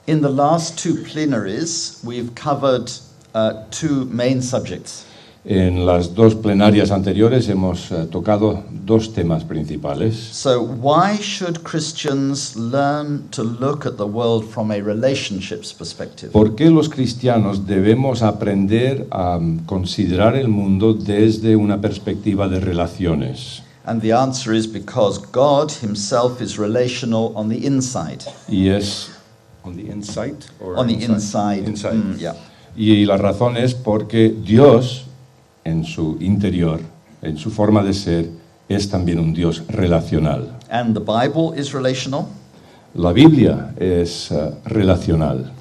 In the last two plenaries, we've covered two main subjects. En las dos plenarias anteriores hemos tocado dos temas principales. So why should Christians learn to look at the world from a relationships perspective? ¿Por qué los cristianos debemos aprender a considerar el mundo desde una perspectiva de relaciones? And the answer is because God himself is relational on the inside. Y es on the inside or On the inside. Inside. Yeah. Y la razón es porque Dios en su interior, en su forma de ser, es también un Dios relacional. And the Bible is relational. La Biblia es relacional.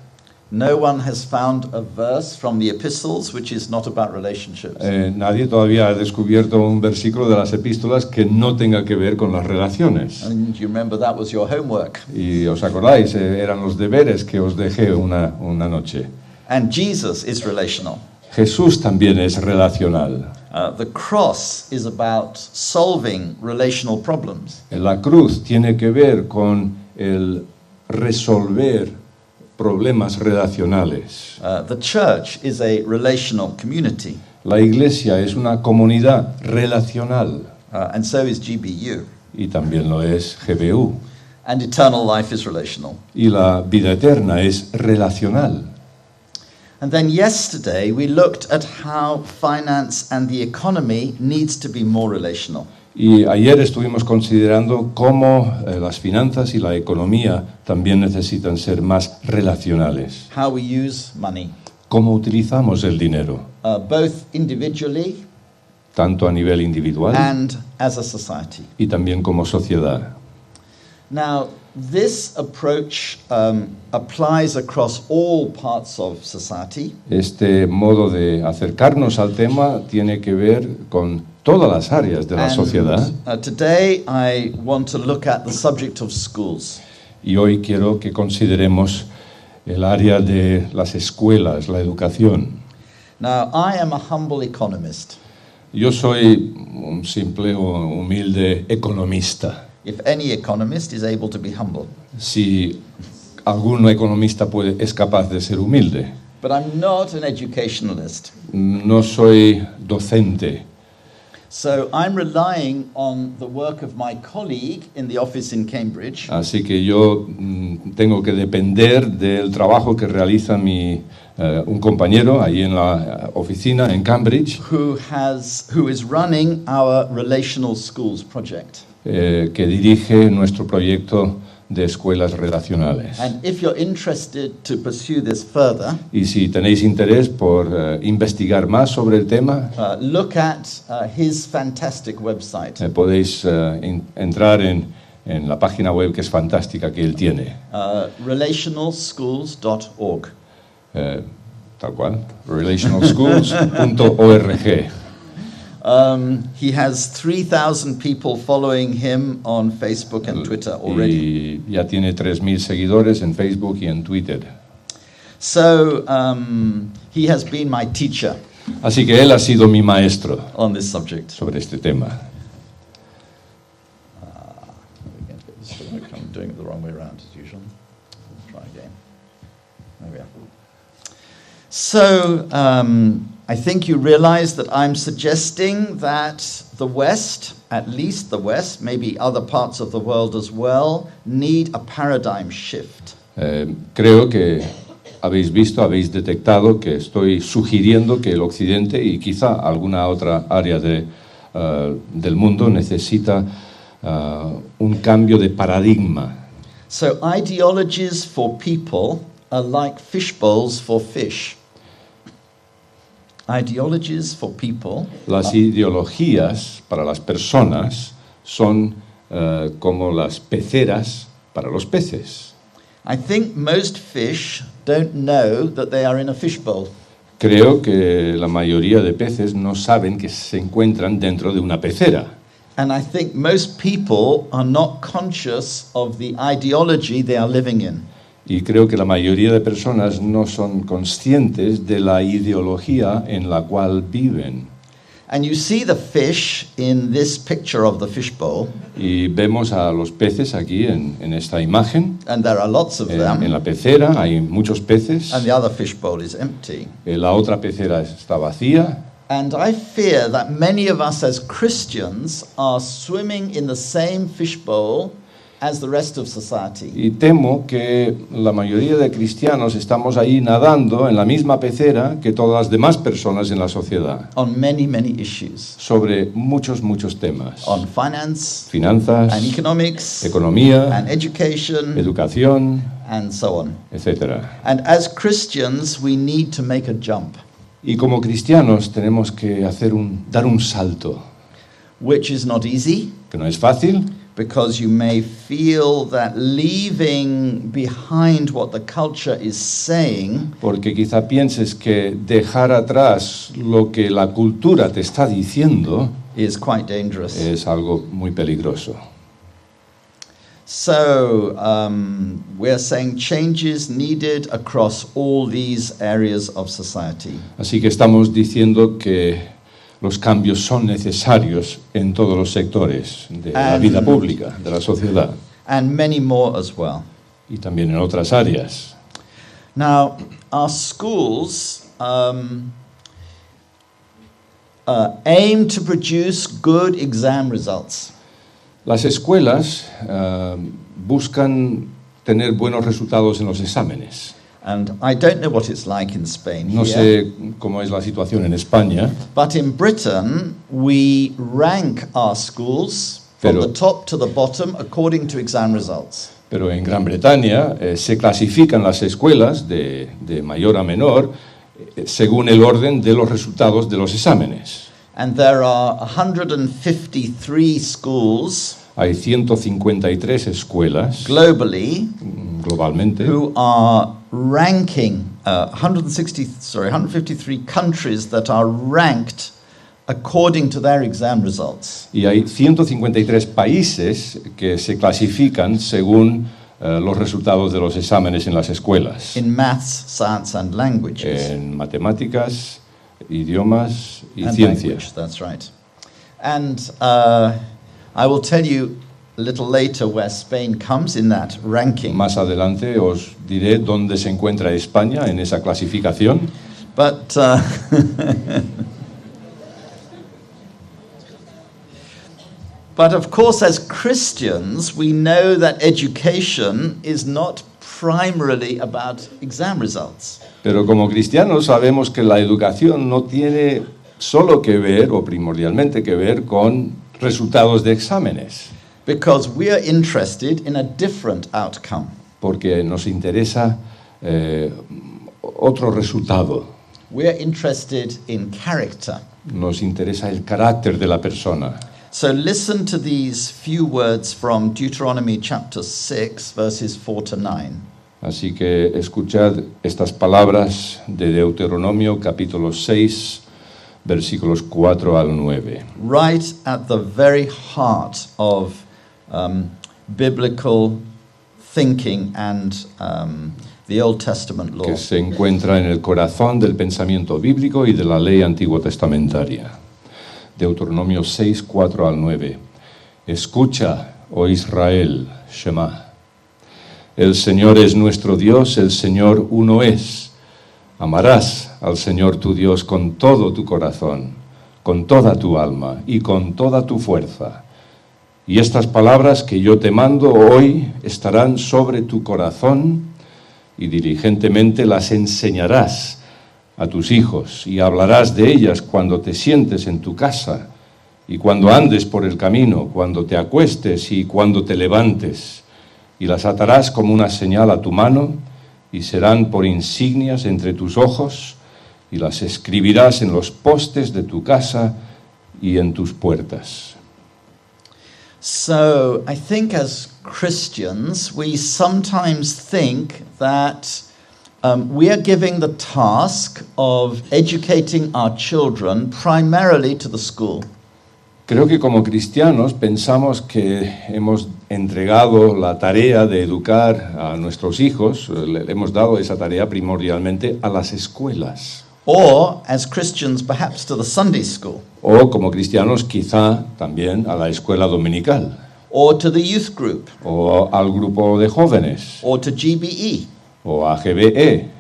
No one has found a verse from the epistles which is not about relationships. Nadie todavía ha descubierto un versículo de las epístolas que no tenga que ver con las relaciones. And you remember that was your homework. Y os acordáis, eran los deberes que os dejé una noche. And Jesus is relational. Jesús también es relacional. The cross is about solving relational problems. La cruz tiene que ver con el resolver problemas relacionales. The church is a relational community. La iglesia es una comunidad relacional And so is GBU. y también lo es GBU. And eternal life is relational. Y la vida eterna es relacional. And then yesterday we looked at how finance and the economy needs to be more relational. Y ayer estuvimos considerando cómo las finanzas y la economía también necesitan ser más relacionales. How we use money, Cómo utilizamos el dinero, both individually tanto a nivel individual and as a society. y también como sociedad. Now, this approach applies across all parts of society. Este modo de acercarnos al tema tiene que ver con todas las áreas de la sociedad. Today I want to look at the subject of schools. Y hoy quiero que consideremos el área de las escuelas, la educación. Now, I am a humble economist. Yo soy un simple o humilde economista. If any economist is able to be humble. Si algún economista es capaz de ser humilde. But I'm not an educationalist. No soy docente. So I'm relying on the work of my colleague in the office in Cambridge. Así que yo tengo que depender del trabajo que realiza un compañero ahí en la oficina en Cambridge, Who is running our relational schools project. Que dirige nuestro proyecto de escuelas relacionales. And if you're interested to pursue this further, Y si tenéis interés por investigar más sobre el tema, look at his fantastic website. podéis entrar en la página web que es fantástica que él tiene. Relationalschools.org. Tal cual, relationalschools.org. He has 3,000 people following him on Facebook and Twitter already. Y ya tiene 3.000 seguidores en Facebook y en Twitter. So he has been my teacher Así que él ha sido mi maestro on this subject. sobre este tema. I'm doing it the wrong way around as usual. Try again. There we are. So I think you realize that I'm suggesting that the West, at least the West, maybe other parts of the world as well, need a paradigm shift. Creo que habéis detectado que estoy sugiriendo que el Occidente y quizá alguna otra área del mundo necesita un cambio de paradigma. So ideologies for people are like fish bowls for fish. Ideologies for people. Las ideologías para las personas son como las peceras para los peces. I think most fish don't know that they are in a fish bowl. Creo que la mayoría de peces no saben que se encuentran dentro de una pecera. And I think most people are not conscious of the ideology they are living in. Y creo que la mayoría de personas no son conscientes de la ideología en la cual viven. And you see the fish in this picture of the fishbowl, Y vemos a los peces aquí en esta imagen. and there are lots of En them, la pecera hay muchos peces. and the other fishbowl is empty. La otra pecera está vacía. And I fear that many of us as Christians are swimming in the same fishbowl as the rest of society. Y temo que la mayoría de cristianos estamos ahí nadando en la misma pecera que todas las demás personas en la sociedad, On many, many issues. sobre muchos temas. On finance, Finanzas, and economics, economía, and education, educación, and so on. etc. And as Christians, we need to make a jump, Y como cristianos tenemos que dar un salto, which is not easy, que no es fácil, because you may feel that leaving behind what the culture is saying porque quizá pienses que dejar atrás lo que la cultura te está diciendo is quite dangerous. es algo muy peligroso. So we're saying changes needed across all these areas of society. Así que estamos diciendo que los cambios son necesarios en todos los sectores de la vida pública, de la sociedad, And many more as well. y también en otras áreas. Now, our schools aim to produce good exam results. Las escuelas buscan tener buenos resultados en los exámenes. And I don't know what it's like in Spain No here, sé cómo es la situación en España, but in Britain we rank our schools from Pero- the top to the bottom according to exam results. pero en Gran Bretaña se clasifican las escuelas de mayor a menor según el orden de los resultados de los exámenes. And there are 153 schools Hay 153 escuelas globally globalmente who are ranking 153 countries that are ranked according to their exam results. y hay 153 países que se clasifican según los resultados de los exámenes en las escuelas, In maths, science, and languages. en matemáticas, idiomas y And ciencia. language, that's right. And I will tell you a little later where Spain comes in that ranking. Más adelante os diré dónde se encuentra España en esa clasificación. But but of course, as Christians, we know that education is not primarily about exam results. Pero como cristianos sabemos que la educación no tiene solo que ver o primordialmente que ver con resultados de exámenes, Because we are interested in a different outcome. porque nos interesa otro resultado. We are interested in character. Nos interesa el carácter de la persona. So listen to these few words from Deuteronomy chapter 6, verses 4 to 9. Así que escuchad estas palabras de Deuteronomio capítulo 6, versículos 4 al 9. Right at the very heart of biblical thinking and the Old Testament law. Que se encuentra en el corazón del pensamiento bíblico y de la ley antiguo testamentaria. Deuteronomio 6, 4 al 9. Escucha, oh Israel, Shema. El Señor es nuestro Dios, el Señor uno es. Amarás al Señor tu Dios con todo tu corazón, con toda tu alma y con toda tu fuerza. Y estas palabras que yo te mando hoy estarán sobre tu corazón y diligentemente las enseñarás a tus hijos y hablarás de ellas cuando te sientes en tu casa y cuando andes por el camino, cuando te acuestes y cuando te levantes, y las atarás como una señal a tu mano y serán por insignias entre tus ojos y las escribirás en los postes de tu casa y en tus puertas. So I think as Christians, we sometimes think that we are giving the task of educating our children primarily to the school. Creo que como cristianos pensamos que hemos entregado la tarea de educar a nuestros hijos, le hemos dado esa tarea primordialmente a las escuelas. Or, as Christians, perhaps to the Sunday school, O como cristianos quizá también a la escuela dominical, or to the youth group, o al grupo de jóvenes, or to GBE. o a GBE.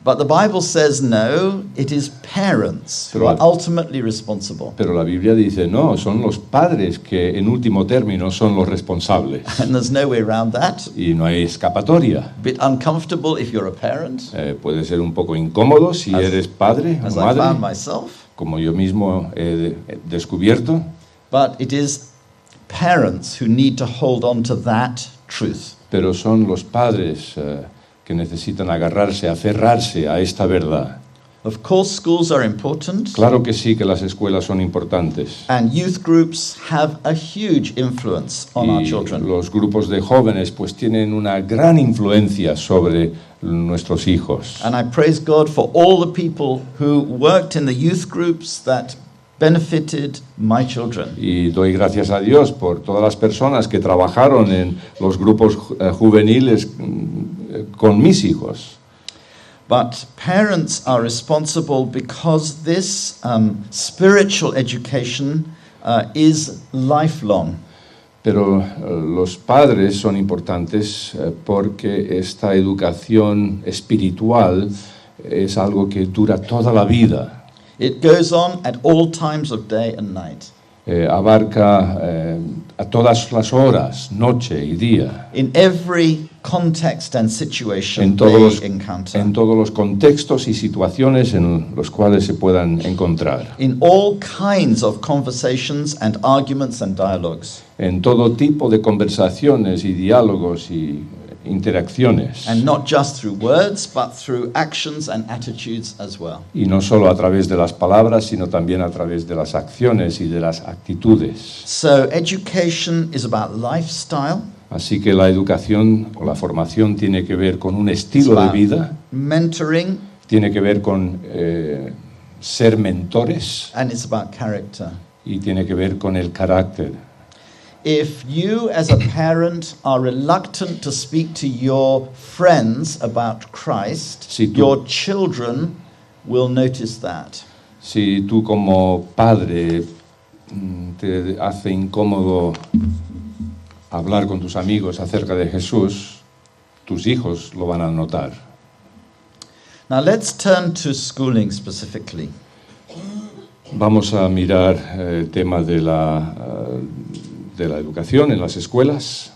But the Bible says no, it is parents who are ultimately responsible. Pero la Biblia dice, no, son los padres que en último término son los responsables. And there's no way around that. Y no hay escapatoria. A bit uncomfortable if you're a parent, Puede ser un poco incómodo si eres padre o as I found madre, myself. como yo mismo he descubierto. But it is parents who need to hold on to that truth. Pero son los padres que necesitan agarrarse, aferrarse a esta verdad. Of course, schools are important, Claro que sí que las escuelas son importantes. and youth groups have a huge influence on our Y children. los grupos de jóvenes pues tienen una gran influencia sobre nuestros hijos. And I praise God for all the people who worked in the youth groups that benefited my children. Y doy gracias a Dios por todas las personas que trabajaron en los grupos juveniles con mis hijos. But parents are responsible because this spiritual education is lifelong. Pero los padres son importantes porque esta educación espiritual es algo que dura toda la vida. It goes on at all times of day and night. Abarca a todas las horas, noche y día, In every context and situation en todos, they encounter. en todos los contextos y situaciones en los cuales se puedan encontrar, In all kinds of conversations and arguments and dialogues. en todo tipo de conversaciones y diálogos y interacciones, And not just through words, but through actions and attitudes as well. y no solo a través de las palabras, sino también a través de las acciones y de las actitudes. So education is about lifestyle, Así que la educación o la formación tiene que ver con un estilo de vida, mentoring, tiene que ver con ser mentores and it's about character. y tiene que ver con el carácter. If you as a parent are reluctant to speak to your friends about Christ, Si tú- your children will notice that. Si tú como padre te hace incómodo hablar con tus amigos acerca de Jesús, tus hijos lo van a notar. Now let's turn to schooling specifically. Vamos a mirar el tema de la educación en las escuelas.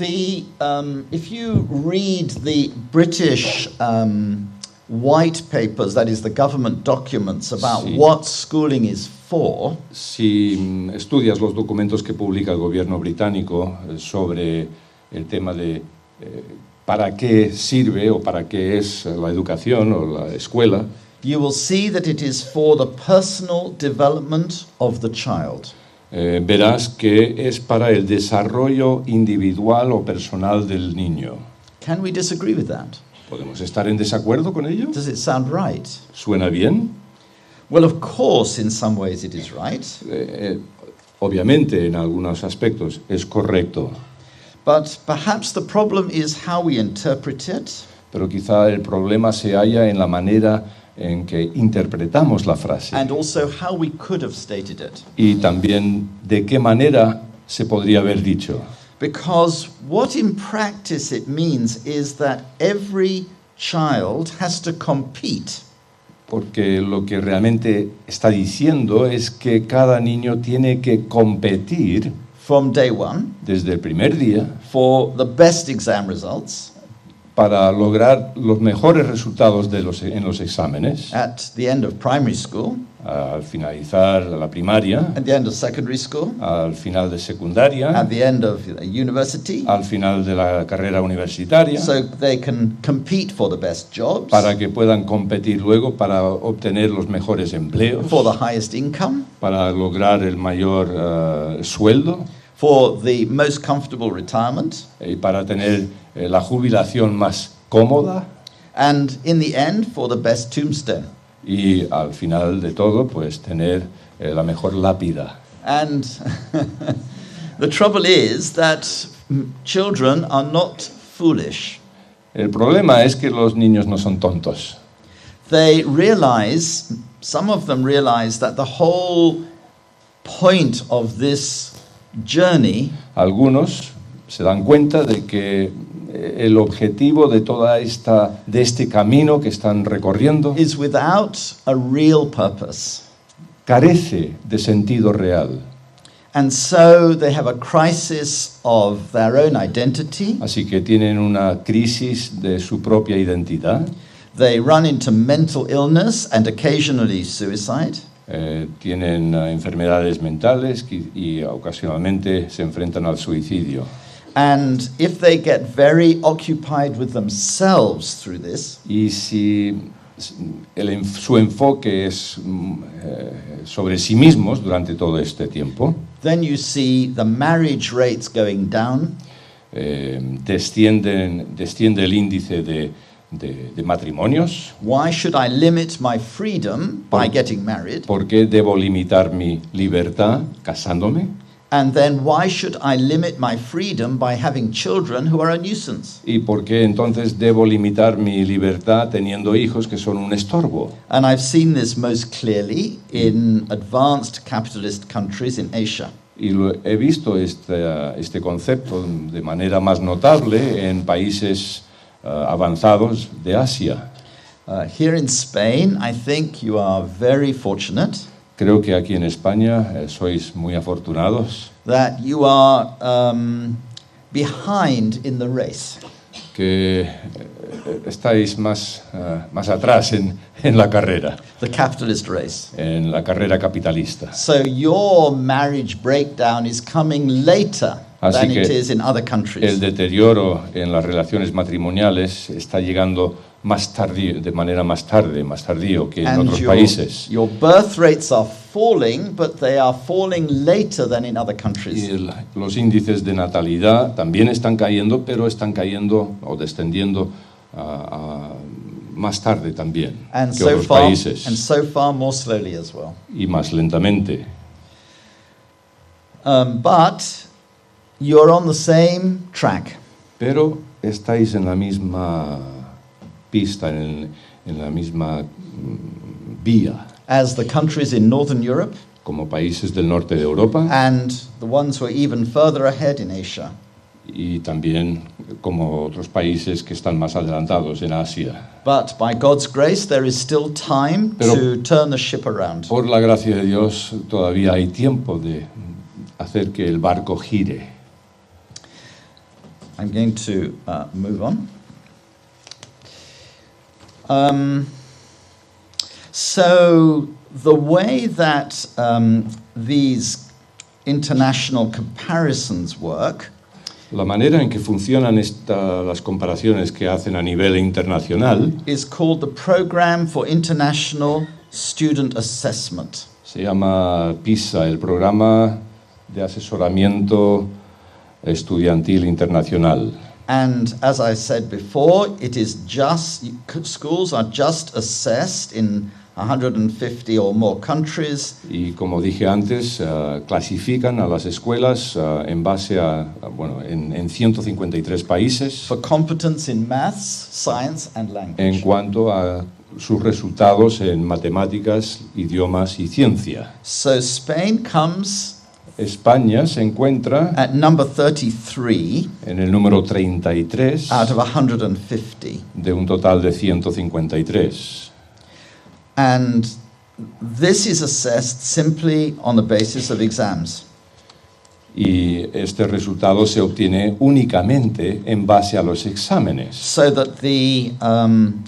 If you read the British white papers, that is the government documents about Sí. what schooling is for, Si estudias los documentos que publica el gobierno británico sobre el tema de para qué sirve o para qué es la educación o la escuela, you will see that it is for the personal development of the child. verás que es para el desarrollo individual o personal del niño. Can we disagree with that? ¿Podemos estar en desacuerdo con ello? Does it sound right? ¿Suena bien? Well, of course, in some ways it is right. Obviamente, en algunos aspectos es correcto, But perhaps the problem is how we interpret it, pero quizá el problema se halla en la manera en que interpretamos la frase and also how we could have stated it. y también de qué manera se podría haber dicho. Because what in practice it means is that every child has to compete Porque lo que realmente está diciendo es que cada niño tiene que competir from day one desde el primer día for the best exam results para lograr los mejores resultados en los exámenes, at the end of primary school, al finalizar la primaria, at the end of secondary school, al final de secundaria, at the end of university, al final de la carrera universitaria, so they can compete for the best jobs, para que puedan competir luego para obtener los mejores empleos, for the highest income, para lograr el mayor sueldo for the most comfortable retirement, y para tener la jubilación más cómoda and in the end for the best tombstone. y al final de todo pues tener la mejor lápida. And the trouble is that children are not foolish. El problema es que los niños no son tontos. Some of them realize that the whole point of this journey Algunos se dan cuenta de que el objetivo de este camino que están recorriendo is without a real purpose. carece de sentido real. And so they have a crisis of their own identity. Así que tienen una crisis de su propia identidad. They run into mental illness and occasionally suicide. Tienen enfermedades mentales y ocasionalmente se enfrentan al suicidio. And if they get very occupied with themselves through this, Y si su enfoque es sobre sí mismos durante todo este tiempo, then you see the marriage rates going down. desciende el índice de matrimonios. Why should I limit my freedom by getting married? ¿Por qué debo limitar mi libertad casándome? And then why should I limit my freedom by having children who are a nuisance? ¿Y por qué entonces debo limitar mi libertad teniendo hijos que son un estorbo? And I've seen this most clearly in advanced capitalist countries in Asia. Y he visto este concepto de manera más notable en países avanzados de Asia. Here in Spain, I think you are very fortunate Creo que aquí en España sois muy afortunados, that you are behind in the race. que estáis más atrás en la carrera, The capitalist race. en la carrera capitalista. So your marriage breakdown is coming later Así than que it is in other El countries. deterioro en las relaciones matrimoniales está llegando de manera más tardío que en And otros países. your birth rates are falling, but they are falling later than in other Y countries. los índices de natalidad también están cayendo, pero están cayendo o descendiendo más tarde también And que so otros far, países, and so far more slowly as well. y más lentamente. But you're on the same track. Pero estáis en la misma pista, en la misma vía, As the countries in Northern Europe como países del norte de Europa and the ones who are even further ahead in Asia. y también como otros países que están más adelantados en Asia. But by God's grace, there is still time Pero- to turn the ship around. Por la gracia de Dios todavía hay tiempo de hacer que el barco gire. I'm going to move on. So the way that these international comparisons work La manera en que funcionan las comparaciones que hacen a nivel internacional is called the Program for International Student Assessment. se llama PISA, el Programa de Asesoramiento Estudiantil Internacional. And as I said before, it is schools are just assessed in 150 or more countries Y como dije antes, clasifican a las escuelas en base en 153 países for competence in maths, science, and en language. cuanto a sus resultados en matemáticas, idiomas y ciencia. So Spain comes España se encuentra at number 33 en el número 33 out of 150. de un total de 153. And this is assessed simply on the basis of exams. Y este resultado se obtiene únicamente en base a los exámenes. So that the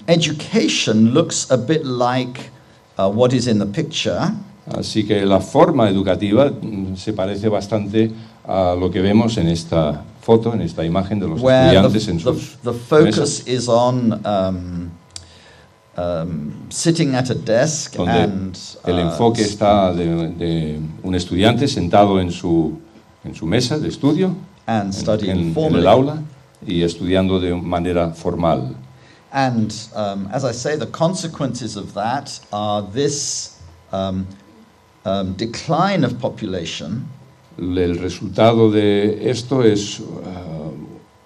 education looks a bit like what is in the picture. Así que la forma educativa se parece bastante a lo que vemos en esta foto, en esta imagen de los Where estudiantes en sus the focus mesas, is on sitting at a desk donde and el enfoque está de un estudiante sentado en su mesa de estudio, and studying en formally. el aula, y estudiando de manera formal. And as I say, the consequences of that are this decline of population El resultado de esto es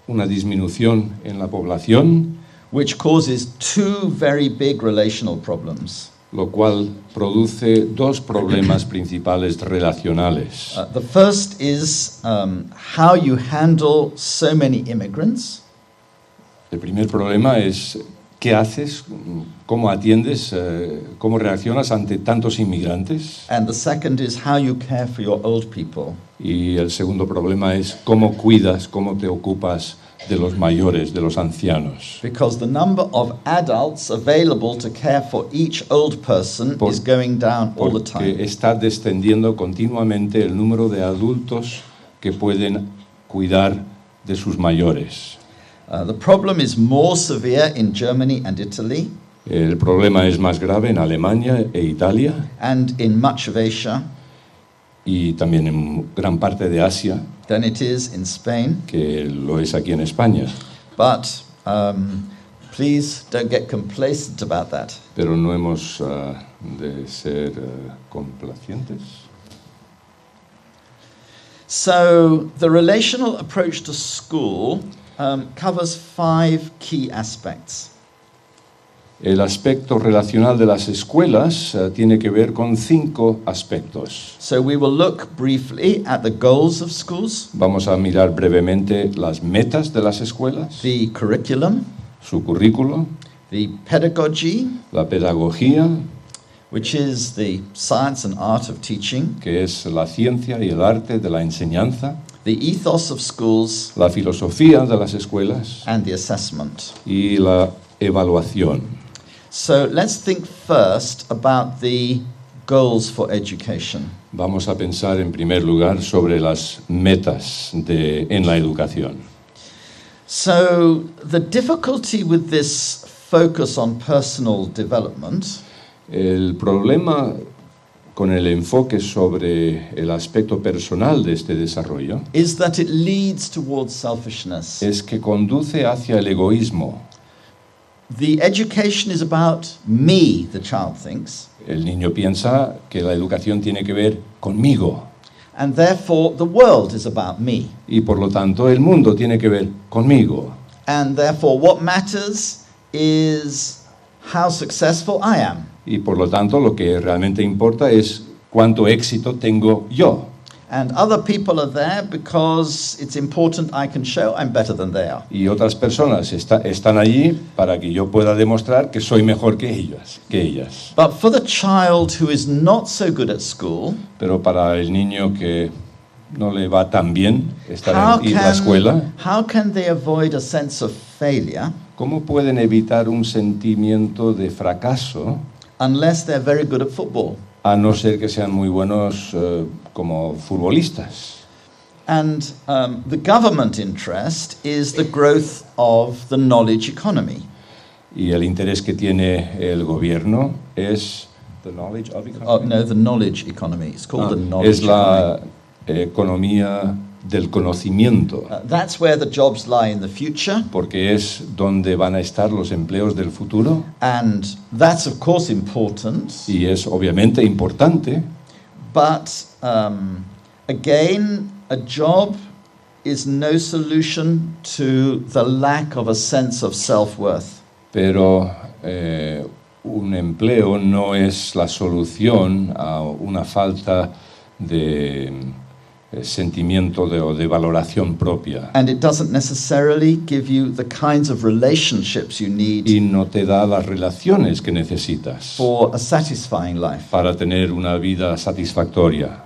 una disminución en la población, which causes two very big relational problems. lo cual produce dos problemas principales relacionales. The first is how you handle so many immigrants. El primer problema es qué haces, cómo atiendes, cómo reaccionas ante tantos inmigrantes. And the second is how you care for your old people. Y el segundo problema es cómo cuidas, cómo te ocupas de los mayores, de los ancianos. Because the number of adults available to care for each old person is going down all the time. Porque está descendiendo continuamente el número de adultos que pueden cuidar de sus mayores. The problem is more severe in Germany and Italy El problema es más grave en Alemania e Italia and in much of Asia y también en gran parte de Asia, than it is in Spain. que lo es aquí en España. But please don't get complacent about that. Pero no hemos de ser complacientes. So the relational approach to school covers 5 key aspects. El aspecto relacional de las escuelas tiene que ver con 5 aspectos. So we will look briefly at the goals of schools, Vamos a mirar brevemente las metas de las escuelas, the curriculum, su currículo, the pedagogy, la pedagogía, which is the science and art of teaching, que es la ciencia y el arte de la enseñanza, the ethos of schools, la filosofía de las escuelas and the assessment. y la evaluación. So let's think first about the goals for education. Vamos a pensar en primer lugar sobre las metas en la educación. So the difficulty with this focus on personal development El problema con el enfoque sobre el aspecto personal de este desarrollo is that it leads towards selfishness. es que conduce hacia el egoísmo. The education is about me, the child thinks, El niño piensa que la educación tiene que ver conmigo and therefore the world is about me. y por lo tanto el mundo tiene que ver conmigo. And therefore what matters is how successful I am. Y por lo tanto lo que realmente importa es cuánto éxito tengo yo. And other people are there because it's important I can show I'm better than they are. Y otras personas están allí para que yo pueda demostrar que soy mejor que ellas. But for the child who is not so good at school, Pero para el niño que no le va tan bien how ir a la escuela, can they avoid a sense of failure ¿cómo pueden evitar un sentimiento de fracaso unless they're very good at football? a no ser que sean muy buenos como futbolistas? And the government interest is the growth of the knowledge economy. Y el interés que tiene el gobierno es the knowledge of economy. The knowledge economy. It's called the knowledge Es la economy. economía del conocimiento, That's where the jobs lie in the future, porque es donde van a estar los empleos del futuro and that's of course important. y es obviamente importante, But again, a job is no solution to the lack of a sense of self-worth. pero un empleo no es la solución a una falta de sentimiento o de valoración propia. And it doesn't necessarily give you the kinds of relationships you need Y no te da las relaciones que necesitas for a satisfying life. para tener una vida satisfactoria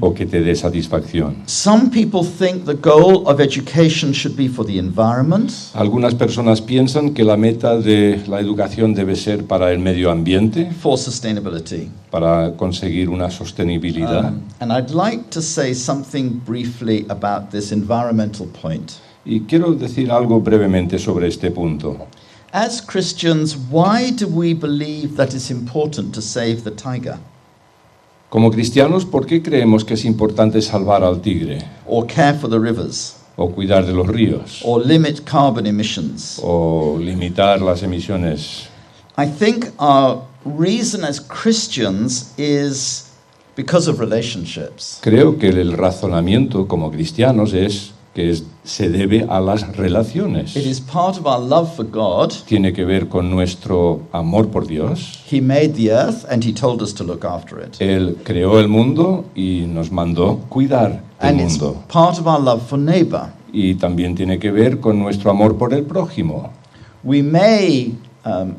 o que te dé satisfacción. Some people think the goal of education should be for the environment, Algunas personas piensan que la meta de la educación debe ser para el medio ambiente, for sustainability. para conseguir una sostenibilidad. And I'd like to say something briefly about this environmental point. Y quiero decir algo brevemente sobre este punto. As Christians, why do we believe that it's important to save the tiger Como cristianos, ¿por qué creemos que es importante salvar al tigre? or care for the rivers O cuidar de los ríos? or limit carbon emissions? O limitar las emisiones. I think our reason as Christians is because of relationships. Creo que el razonamiento como cristianos es se debe a las relaciones. It is part of our love for God. Tiene que ver con nuestro amor por Dios. He made the earth and he told us to look after it. Él creó el mundo y nos mandó cuidar del And it's mundo. part of our love for neighbor. Y también tiene que ver con nuestro amor por el prójimo. We may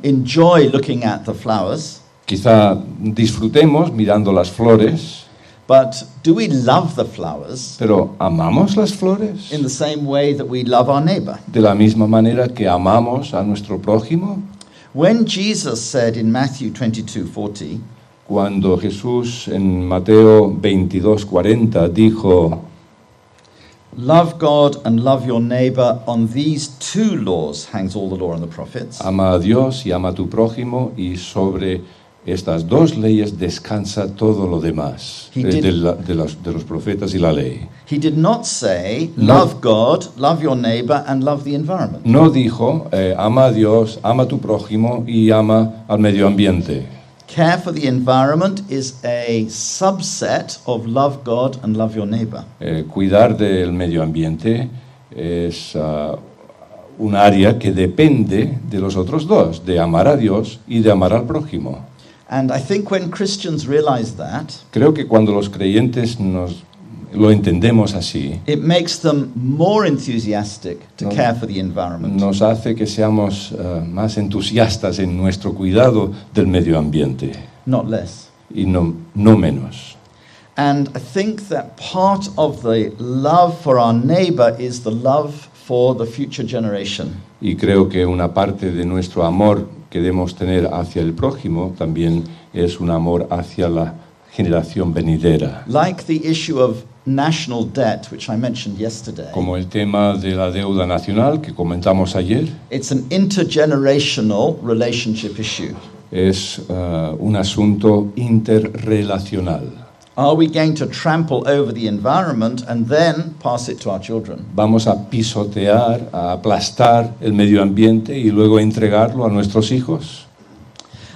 enjoy looking at the flowers, Quizá disfrutemos mirando las flores, but do we love the flowers pero ¿amamos las flores? in the same way that we love our neighbor? De la misma manera que amamos a nuestro prójimo. When Jesus said in Matthew 22:40, Cuando Jesús en Mateo 22:40 dijo, love God and love your neighbor, on these two laws hangs all the law and the prophets. ama a Dios y ama a tu prójimo, y sobre estas dos leyes descansa todo lo demás, He did- de los profetas y la ley. He did not say, No. love God, love your neighbor, and love the environment. No dijo, ama a Dios, ama a tu prójimo y ama al medio ambiente. Care for the environment is a subset of love God and love your neighbor. Cuidar del medio ambiente es un área que depende de los otros dos, de amar a Dios y de amar al prójimo. And I think when Christians realize that, Creo que cuando los creyentes lo entendemos así, it makes them more enthusiastic to No. care for the environment. nos hace que seamos más entusiastas en nuestro cuidado del medio ambiente Not less. y no menos. And I think that part of the love for our neighbor is the love for the future generation. Y creo que una parte de nuestro amor que debemos tener hacia el prójimo también es un amor hacia la generación venidera. Like the issue of national debt, which I mentioned yesterday, Como el tema de la deuda nacional que comentamos ayer, it's an intergenerational relationship issue. es un asunto interrelacional. Are we going to trample over the environment and then pass it to our children? Vamos a pisotear, a aplastar el medio ambiente y luego entregarlo a nuestros hijos.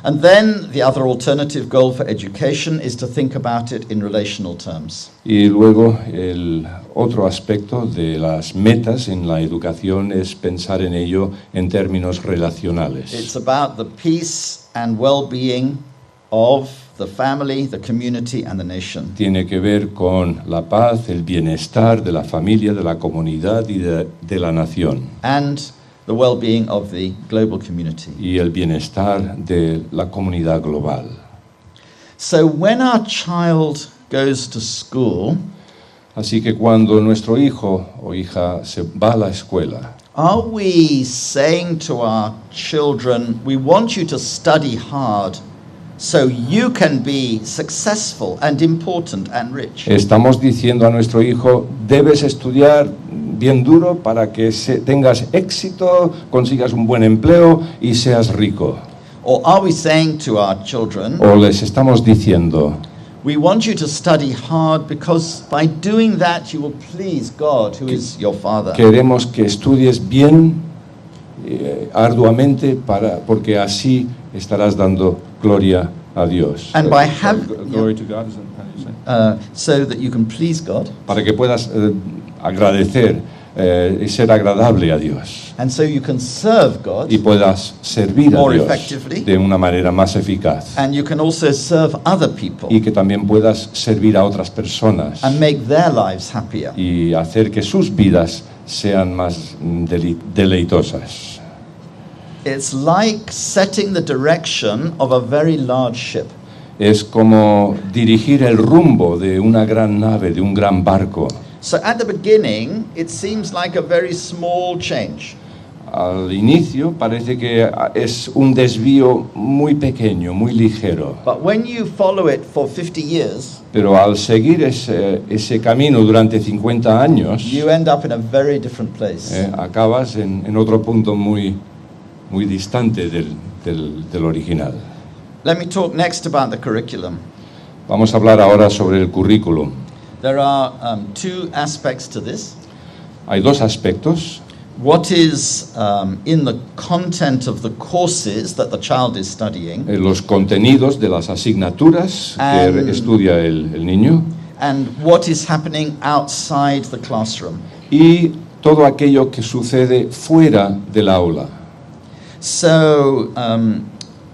And then the other alternative goal for education is to think about it in relational terms. Y luego el otro aspecto de las metas en la educación es pensar en ello en términos relacionales. It's about the peace and well-being of the family, the community, and the nation. Tiene que ver con la paz, el bienestar de la familia, de la comunidad y de la nación. And the well-being of the global community. Y el bienestar de la comunidad global. So when our child goes to school, Así que cuando nuestro hijo o hija se va a la escuela, are we saying to our children, we want you to study hard so you can be successful and important and rich? estamos diciendo a nuestro hijo, debes estudiar bien duro para que tengas éxito, consigas un buen empleo y seas rico. Or are we saying to our children, O les estamos diciendo, we want you to study hard because by doing that you will please God, who is your Father. queremos que estudies bien, arduamente, porque así estarás dando gloria a Dios. And by Glory to God, is that how you say? so that you can please God, Para que puedas agradecer y ser agradable a Dios. and so you can serve God, Y puedas servir a More Dios effectively. de una manera más eficaz. and you can also serve other people Y que también puedas servir a otras personas and make their lives happier. y hacer que sus vidas sean más deleitosas. It's like setting the direction of a very large ship. Es como dirigir el rumbo de una gran nave, de un gran barco. So at the beginning, it seems like a very small change. Al inicio parece que es un desvío muy pequeño, muy ligero, But when you follow it for 50 years, pero al seguir ese camino durante 50 años, you end up in a very different place. acabas en otro punto muy distante del original. Let me talk next about the curriculum. Vamos a hablar ahora sobre el currículum. There are two aspects to this. Hay dos aspectos. What is in the content of the courses that the child is studying, Los contenidos de las asignaturas que And- estudia el niño and what is happening outside the classroom. y todo aquello que sucede fuera del aula. So,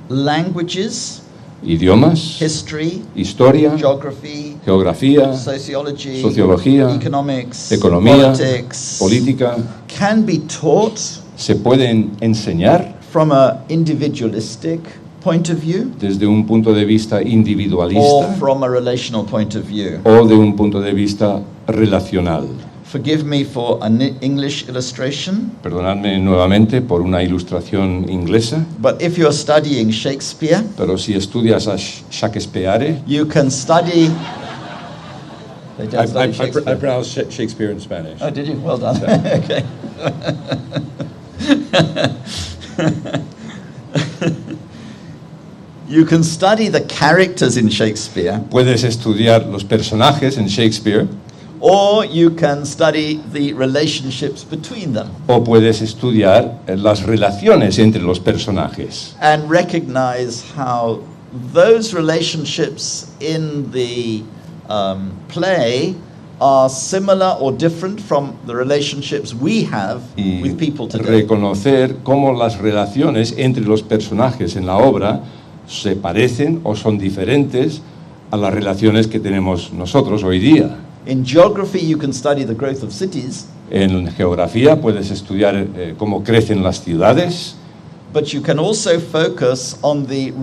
languages, Idiomas, history, historia, geography, geografía, sociology, sociología, economics, economía, politics, política, can be taught se pueden enseñar from a individualistic point of view desde un punto de vista or individualista from a relational point of view. o de un punto de vista relacional. Forgive me for an English illustration, Perdonadme nuevamente por una ilustración inglesa, but if you're studying Shakespeare, pero si estudias a Shakespeare, you can study. They don't study I Shakespeare. pronounced Shakespeare in Spanish. Oh, did you? Well done. Okay. You can study the characters in Shakespeare, puedes estudiar los personajes en Shakespeare or you can study the relationships between them o puedes estudiar las relaciones entre los personajes and recognize how those relationships in the play are similar or different from the relationships we have y with people today. reconocer cómo las relaciones entre los personajes en la obra se parecen o son diferentes a las relaciones que tenemos nosotros hoy día. In geography, you can study the growth of cities, En geografía puedes estudiar cómo crecen las ciudades, but you can also focus on the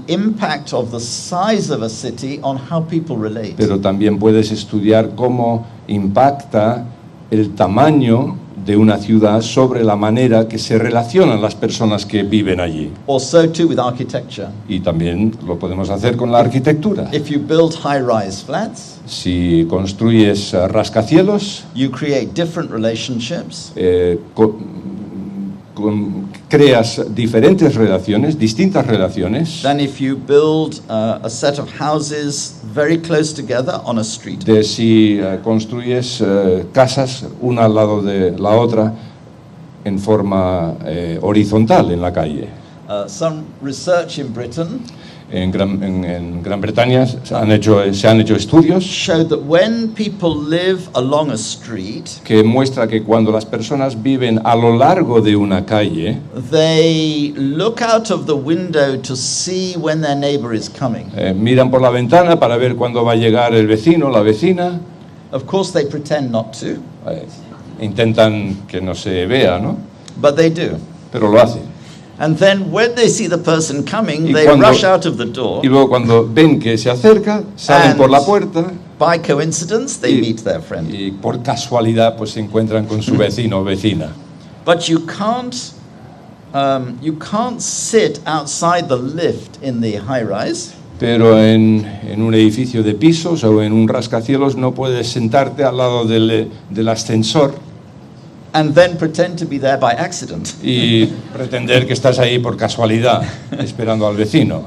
impact of the size of a city on how people relate. pero también puedes estudiar cómo impacta el tamaño de una ciudad sobre la manera que se relacionan las personas que viven allí. Or so too with architecture. Y también lo podemos hacer con la arquitectura. If you build high-rise flats, Si construyes rascacielos, you create different relationships, creas diferentes relaciones, distintas relaciones, than if you build a set of houses very close together on a street. de si construyes casas una al lado de la otra en forma horizontal en la calle. Some research in Britain En Gran Bretaña se han hecho estudios showed that when people live along a street, que muestra que cuando las personas viven a lo largo de una calle, they look out of the window to see when their neighbor is coming. miran por la ventana para ver cuándo va a llegar el vecino o la vecina, Of course, they pretend not to, intentan que no se vea, ¿no? but they do. Pero lo hacen. And then when they see the person coming, Y they cuando- rush out of the door. Y luego cuando ven que se acerca, salen And- por la puerta By coincidence, they y, meet their friend. y por casualidad pues se encuentran con su vecino o vecina. But you can't sit outside the lift in the high rise. Pero en un edificio de pisos o en un rascacielos no puedes sentarte al lado del ascensor And then pretend to be there by accident. y pretender que estás ahí por casualidad esperando al vecino.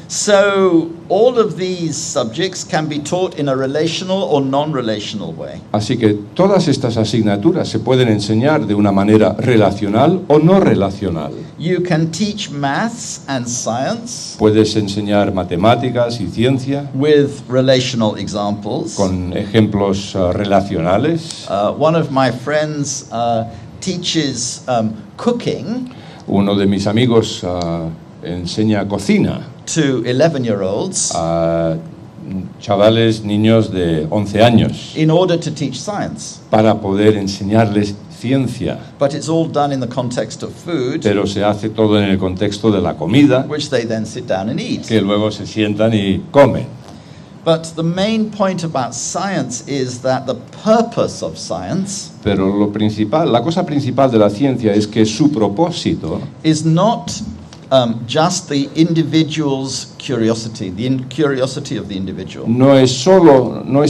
So all of these subjects can be taught in a relational or non-relational way. Así que todas estas asignaturas se pueden enseñar de una manera relacional o no relacional. You can teach maths and science Puedes enseñar matemáticas y ciencia with relational examples. con ejemplos relacionales. One of my friends teaches cooking Uno de mis amigos enseña cocina to 11-year-olds a chavales, niños de 11 años, in order to teach science. para poder enseñarles ciencia. But it's all done in the context of food, Pero se hace todo en el contexto de la comida, which they then sit down and eat. que luego se sientan y comen. But the main point about science is that the purpose of science Pero lo principal, la cosa principal de la ciencia es que su propósito is not just the individual's curiosity, curiosity of the individual. no es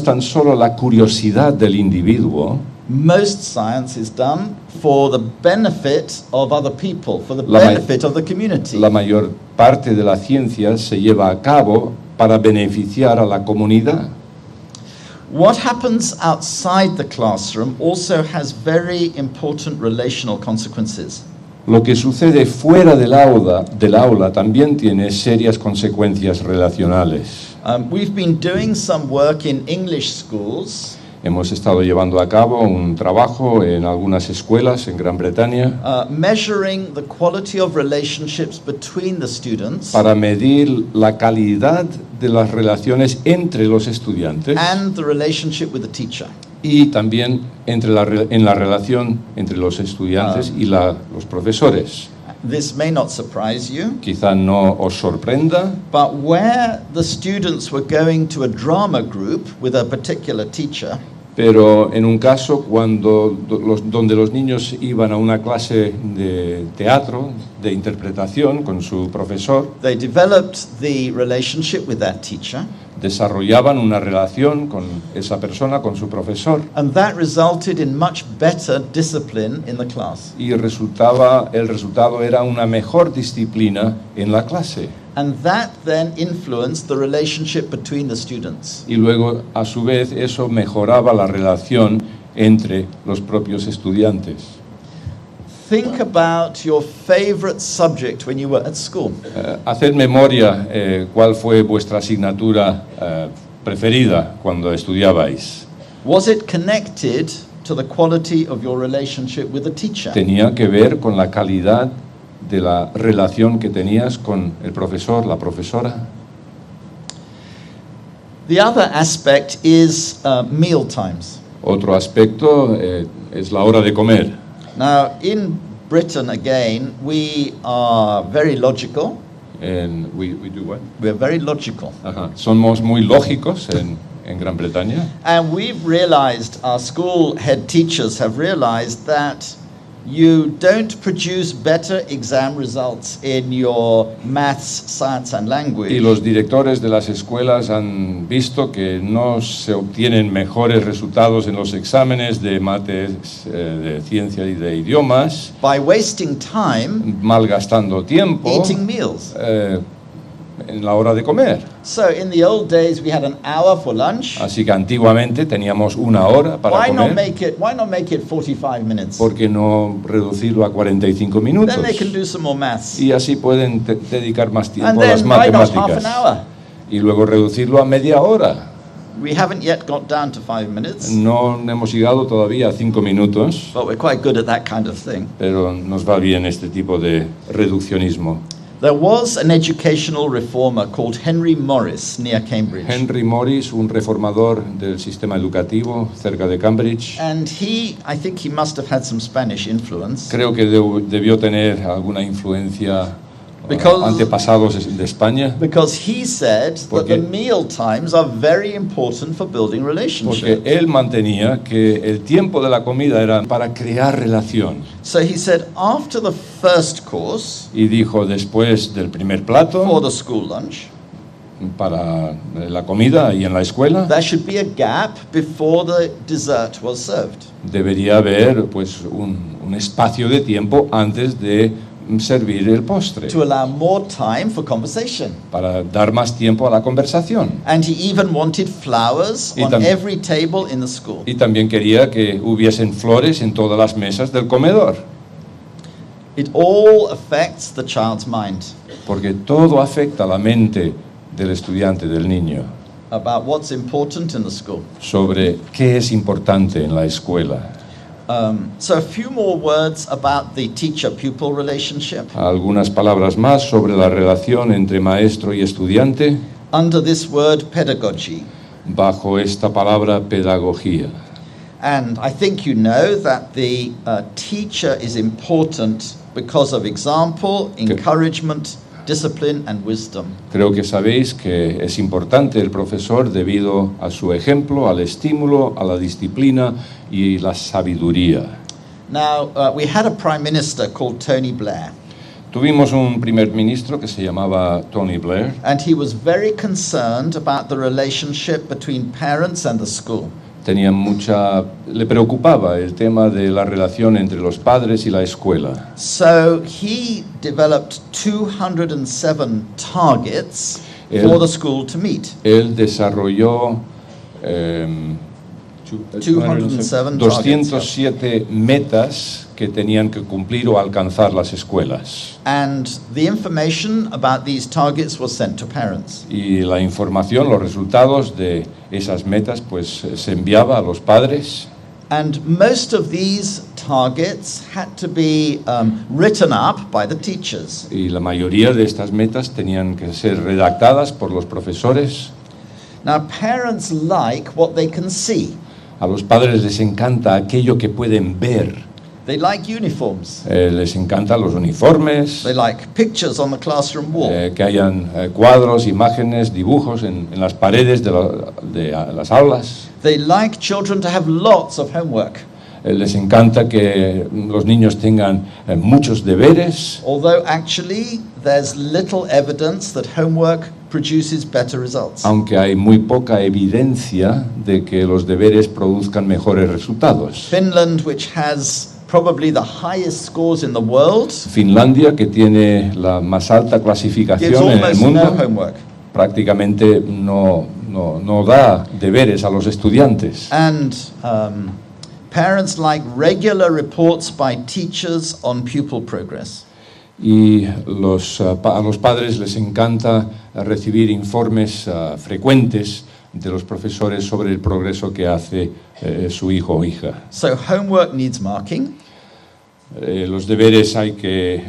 tan solo la curiosidad del individuo. Most science is done for the benefit of other people, for the La ma- benefit of the community. La mayor parte de la ciencia se lleva a cabo para beneficiar a la comunidad. What happens outside the classroom also has very important relational consequences. Lo que sucede fuera del aula también tiene serias consecuencias relacionales. We've been doing some work in English schools Hemos estado llevando a cabo un trabajo en algunas escuelas en Gran Bretaña measuring the quality of relationships between the students para medir la calidad de las relaciones entre los estudiantes and the relationship with the teacher. y también en la relación entre los estudiantes y los profesores. This may not surprise you, Quizá no os sorprenda, but where the students were going to a drama group with a particular teacher, pero en un caso donde los niños iban a una clase de teatro, de interpretación con su profesor, they developed the relationship with that teacher, desarrollaban una relación con esa persona, con su profesor, and that resulted in much better discipline in the class. y el resultado era una mejor disciplina en la clase. And that then influenced the relationship between the students. Y luego, a su vez, eso mejoraba la relación entre los propios estudiantes. Think about your favorite subject when you were at school. Haced memoria cuál fue vuestra asignatura preferida cuando estudiabais. Was it connected to the quality of your relationship with the teacher? Tenía que ver con la calidad de la relación que tenías con el profesor, la profesora. The other aspect is meal times. Otro aspecto es la hora de comer. Now, in Britain, again, we are very logical. And we do what? We're very logical. Ajá. Somos muy lógicos en Gran Bretaña. And we've realized, our school head teachers have realized that you don't produce better exam results in your maths, science and language. Y los directores de las escuelas han visto que no se obtienen mejores resultados en los exámenes de mates, de ciencia y de idiomas, by wasting time malgastando tiempo eating meals. En la hora de comer. So in the old days we had an hour for lunch. Así que antiguamente teníamos una hora para Why not comer. make it 45 minutes? ¿Por qué no reducirlo a 45 minutos? Then they can do some more maths. Y así pueden dedicar más tiempo And a las then why not half matemáticas. an hour? Y luego reducirlo a media hora. We haven't yet got down to 5 minutes, No hemos llegado todavía a 5 minutos, but we're quite good at that kind of thing. pero nos va bien este tipo de reduccionismo. There was an educational reformer called Henry Morris near Cambridge. Henry Morris, un reformador del sistema educativo cerca de Cambridge, And I think he must have had some Spanish influence. creo que debió tener alguna influencia Because- antepasados de España, Because he said that Porque- the meal times are very important for building porque relationships. él mantenía que el tiempo de la comida era para crear relación. So he said after the first course, Y dijo, después del primer for plato, the school lunch, para la comida y en la escuela, there should be a gap before the dessert was served. debería haber pues un espacio de tiempo antes de servir el postre, To allow more time for conversation. para dar más tiempo a la conversación. And he even wanted flowers Y on tam- every table in the school. Y también quería que hubiesen flores en todas las mesas del comedor, It all affects the child's mind porque todo afecta a la mente del estudiante, del niño, about what's important in the school. sobre qué es importante en la escuela. So a few more words about the teacher-pupil relationship. Algunas palabras más sobre la relación entre maestro y estudiante Under this word, pedagogy. bajo esta palabra pedagogía. And I think you know that the teacher is important because of example, encouragement, discipline and wisdom. Creo que sabéis que es importante el profesor debido a su ejemplo, al estímulo, a la disciplina y la sabiduría. Now, we had a prime minister called Tony Blair, Tuvimos un primer ministro que se llamaba Tony Blair and he was very concerned about the relationship between parents and the school. le preocupaba el tema de la relación entre los padres y la escuela. So he developed 207 targets Él- for the school to meet. Él desarrolló 207 207 metas que tenían que cumplir o alcanzar las escuelas. And the information about these targets was sent to parents. Y la información, los resultados de esas metas, pues se enviaba a los padres. And most of these targets had to be written up by the teachers. Y la mayoría de estas metas tenían que ser redactadas por los profesores. Now, parents like what they can see. A los padres les encanta aquello que pueden ver. They like uniforms. Les encantan los uniformes, They like pictures on the classroom wall. que hayan cuadros, imágenes, dibujos en las paredes de las aulas. They like children to have lots of homework. Les encanta que los niños tengan muchos deberes, Although actually there's little evidence that homework produces better results. aunque hay muy poca evidencia de que los deberes produzcan mejores resultados. Finland, which has probably the highest scores in the world, Finlandia, que tiene la más alta gives clasificación en el almost no mundo, homework. prácticamente no da deberes a los estudiantes. And parents like regular reports by teachers on pupil progress. Y a los padres les encanta recibir informes frecuentes de los profesores sobre el progreso que hace su hijo o hija. So homework needs marking. Los deberes hay que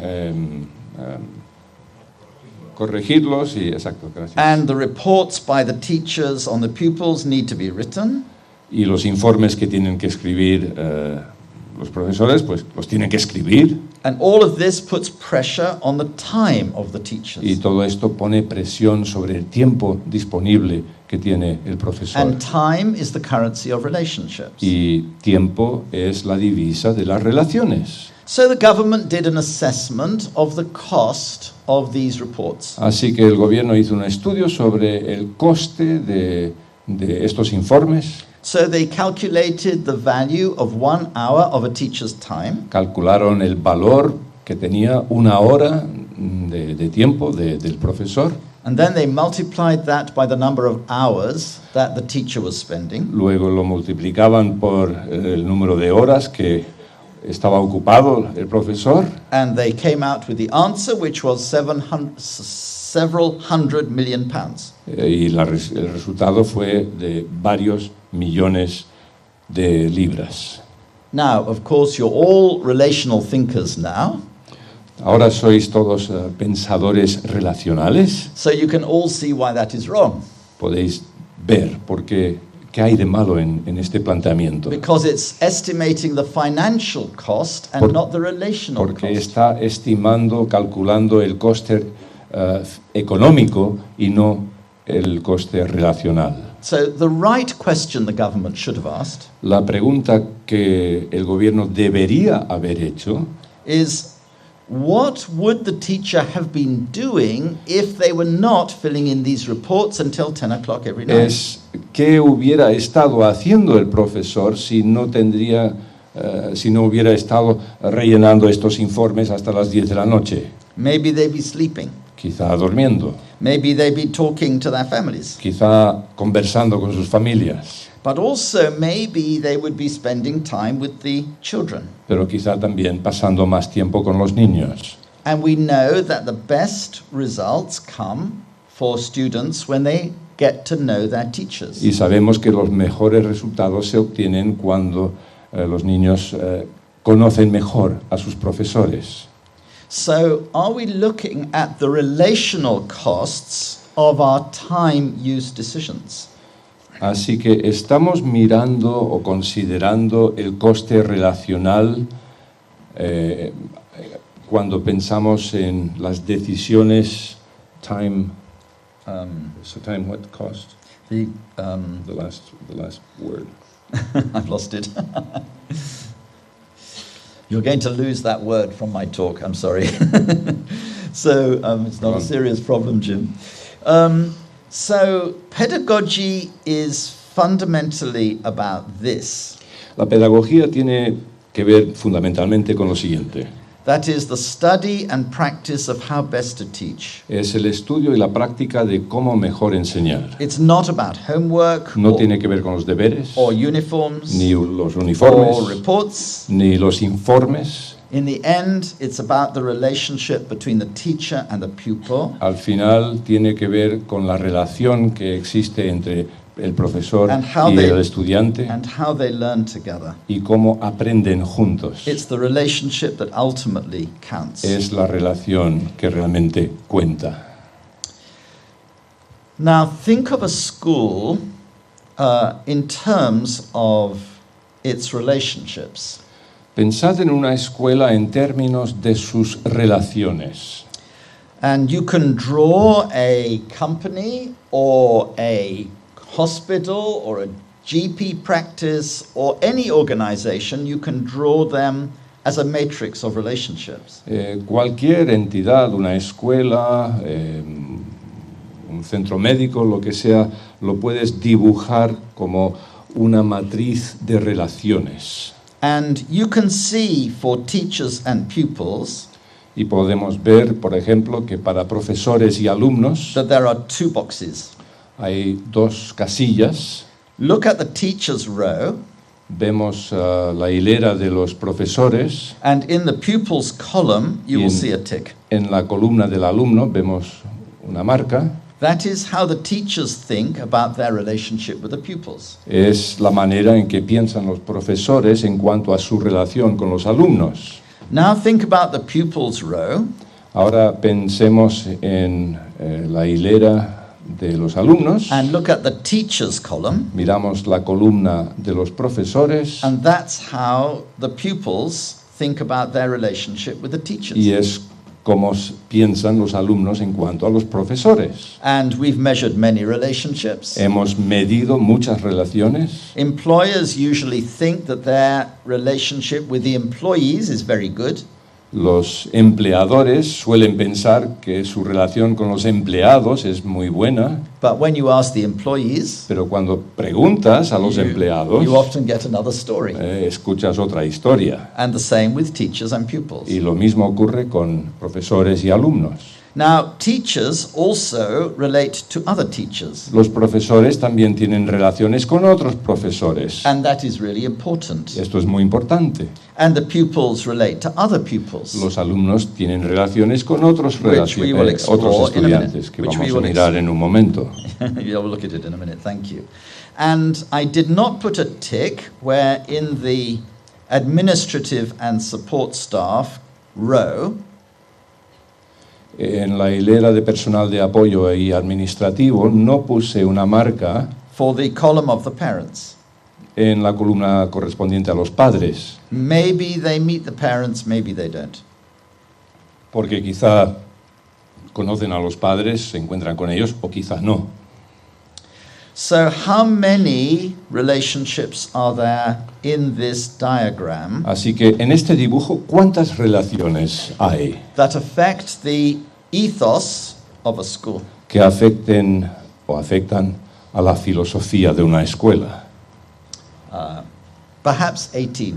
corregirlos y exacto, gracias. And the reports by the teachers on the pupils need to be written. Y los informes que tienen que escribir los profesores, pues los tienen que escribir. And all of this puts pressure on the time of the teachers. Y todo esto pone presión sobre el tiempo disponible que tiene el profesor. And time is the currency of relationships. Y tiempo es la divisa de las relaciones. So the government did an assessment of the cost of these reports. Así que el gobierno hizo un estudio sobre el coste de estos informes. So they calculated the value of 1 hour of a teacher's time. Calcularon el valor que tenía una hora de tiempo del profesor. And then they multiplied that by the number of hours that the teacher was spending. Luego lo multiplicaban por el número de horas que estaba ocupado el profesor. And they came out with the answer, which was several hundred million pounds. Y el resultado fue de varios millones de libras. Now, of course, you're all relational thinkers now, Ahora sois todos pensadores relacionales. so you can all see why that is wrong. Podéis ver qué hay de malo en este planteamiento. Because it's estimating the financial cost and not the relational Porque cost. está estimando, calculando el coste económico y no el coste relacional. So the right question the government should have asked La pregunta que el gobierno debería haber hecho is, what would the teacher have been doing if they were not filling in these reports until 10 o'clock every night? es qué hubiera estado haciendo el profesor si no hubiera estado rellenando estos informes hasta las 10 de la noche. Maybe they'd be sleeping. Quizá durmiendo, Maybe they'd be talking to their families. quizá conversando con sus familias, But also maybe they would be spending time with the children. pero quizá también pasando más tiempo con los niños. And we know that the best results come for students when they get to know their teachers. Y sabemos que los mejores resultados se obtienen cuando los niños conocen mejor a sus profesores. So are we looking at the relational costs of our time use decisions? Así que estamos mirando o considerando el coste relacional cuando pensamos en las decisiones time. So time what cost? The The last word. I've lost it. You're going to lose that word from my talk, I'm sorry. So it's not a serious problem, Jim. So pedagogy is fundamentally about this, La pedagogía tiene que ver fundamentalmente con lo siguiente. That is the study and practice of how best to teach. Es el estudio y la práctica de cómo mejor enseñar. It's not about homework No tiene que ver con los deberes, or uniforms ni los or uniformes, reports. ni los informes. In the end, it's about the relationship between the teacher and the pupil. Al final tiene que ver con la relación que existe entre el profesor And how y they- el estudiante And how they learn together. y cómo aprenden juntos. It's the relationship that ultimately counts. Es la relación que realmente cuenta. Now, think of a school in terms of its relationships. Pensad en una escuela en términos de sus relaciones. And you can draw a company or a hospital or a GP practice or any organization, you can draw them as a matrix of relationships. Cualquier entidad, una escuela, un centro médico, lo que sea, lo puedes dibujar como una matriz de relaciones. And you can see for teachers and pupils Y podemos ver, por ejemplo, que para profesores y alumnos that there are two boxes. hay dos casillas. Look at the teacher's row, Vemos la hilera de los profesores. and in the pupils column, you will In- see a tick. En la columna del alumno vemos una marca. That is how the teachers think about their relationship with the pupils. Es la manera en que piensan los profesores en cuanto a su relación con los alumnos. Now think about the pupils row, Ahora pensemos en la hilera de los alumnos. and look at the teachers column, Miramos la columna de los profesores and that's how the pupils think about their relationship with the teachers. y es como piensan los alumnos en cuanto a los profesores. And we've measured many relationships. Hemos medido muchas relaciones. Employers usually think that their relationship with the employees is very good. Los empleadores suelen pensar que su relación con los empleados es muy buena, But when you ask the employees, pero cuando preguntas a los empleados, you often get another story. escuchas otra historia. And the same with teachers and pupils. Y lo mismo ocurre con profesores y alumnos. Now, teachers also relate to other teachers, Los profesores también tienen relaciones con otros profesores. and that is really important. Esto es muy importante. And the pupils relate to other pupils. Los alumnos tienen relaciones con otros, Which we will explore otros in a minute. estudiantes que Which vamos we a will mirar en un momento. You'll look at it in a minute, thank you. And I did not put a tick where in the administrative and support staff row, En la hilera de personal de apoyo y administrativo no puse una marca for the column of the parents. en la columna correspondiente a los padres, Maybe they meet the parents, maybe they don't. porque quizá conocen a los padres, se encuentran con ellos o quizás no. So, how many relationships are there in this diagram Así que en este dibujo, ¿cuántas relaciones hay that affect the ethos of a school? que afecten o afectan a la filosofía de una escuela? Perhaps 18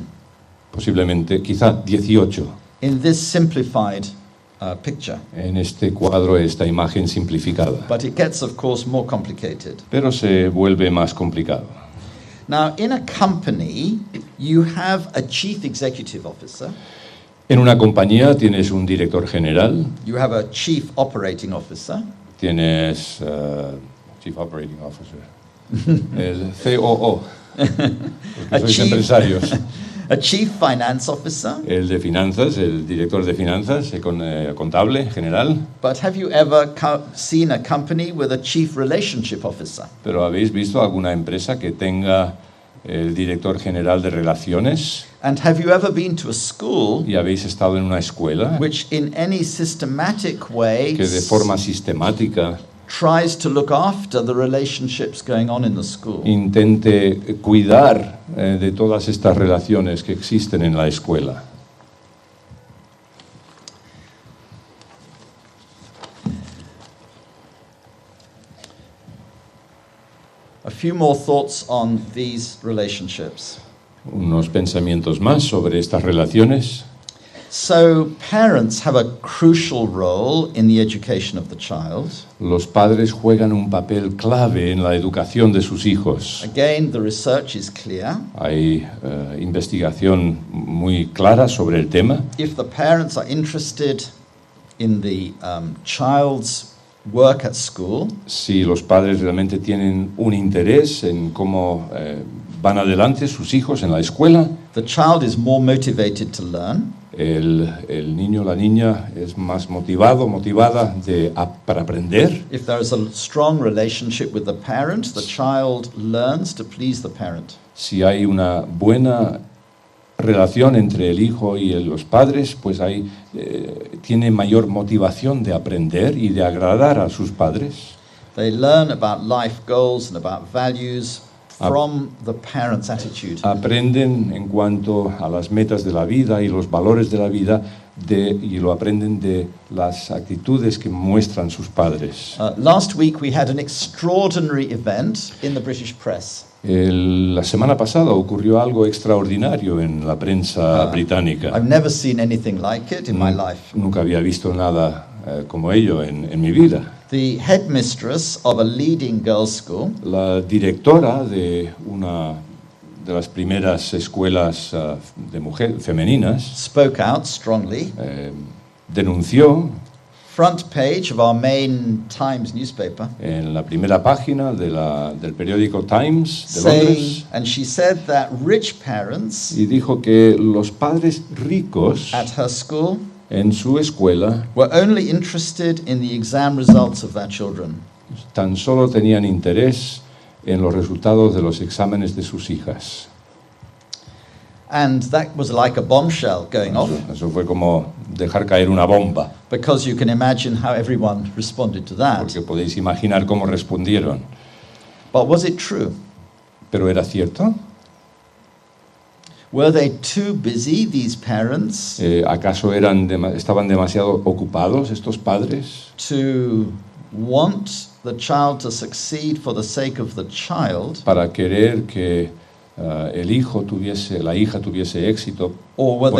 Posiblemente, quizá 18 in this simplified picture. en este cuadro, esta imagen simplificada. But it gets, of course, more complicated. Pero se vuelve más complicado. Now, in a company, you have a chief executive officer, En una compañía tienes un director general, you have a chief operating officer, tienes Chief Operating Officer, el COO, porque sois chief- empresarios, a chief finance officer. el de finanzas, el director de finanzas, contable general. But have you ever seen a company with a chief relationship officer? Pero ¿habéis visto alguna empresa que tenga el director general de relaciones? And have you ever been to a school ¿Y habéis estado en una escuela which, in any systematic way, que de forma sistemática tries to look after the relationships going on in the school? intente cuidar de todas estas relaciones que existen en la escuela? A few more thoughts on these relationships. Unos pensamientos más sobre estas relaciones. So parents have a crucial role in the education of the child. Los padres juegan un papel clave en la educación de sus hijos. Again, the research is clear. Hay investigación muy clara sobre el tema. If the parents are interested in the child's work at school, Si los padres realmente tienen un interés en cómo van adelante sus hijos en la escuela, the child is more motivated to learn. el niño o la niña es más motivada para aprender. If there is a strong relationship with the parent, the child learns to please the parent. Si hay una buena relación entre el hijo y los padres, pues tiene mayor motivación de aprender y de agradar a sus padres. They learn about life goals and about values from the parent's attitude. Aprenden en cuanto a las metas de la vida y los valores de la vida y lo aprenden de las actitudes que muestran sus padres. Last week we had an extraordinary event in the British press. La semana pasada ocurrió algo extraordinario en la prensa británica. I've never seen anything like it in my life. Nunca había visto nada como ello en mi vida. The headmistress of a leading girls' school La directora de una de las primeras escuelas femeninas spoke out strongly. Denunció Front page of our main Times newspaper, en la primera página del periódico Times de saying, Londres, and she said that rich parents y dijo que los padres ricos at her school en su escuela were only interested in the exam results of their children. tan solo tenían interés en los resultados de los exámenes de sus hijas. And that was like a bombshell going off, Eso fue como dejar caer una bomba, because you can imagine how everyone responded to that. porque podéis imaginar cómo respondieron. But was it true? ¿Pero era cierto? Were they too busy, these parents, ¿Acaso estaban demasiado ocupados estos padres to want the child to succeed for the sake of the child? para querer que la hija tuviese éxito Or were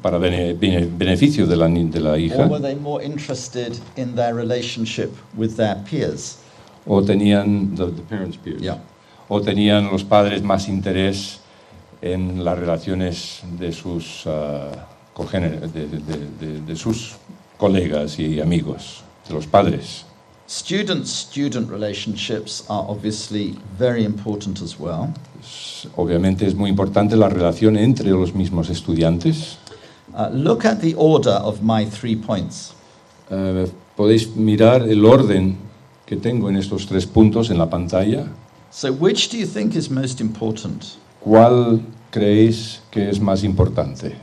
para beneficio de la Or hija? were they more interested in their relationship with their peers? ¿O tenían the parents' peers? Yeah. ¿O tenían los padres más interés en las relaciones de sus de sus colegas y amigos, de los padres? Student-student relationships are obviously very important as well. Obviamente es muy importante la relación entre los mismos estudiantes. Look at the order of my 3 points. Podéis mirar el orden que tengo en estos 3 puntos en la pantalla. So which do you think is most important? ¿Cuál creéis que es más importante?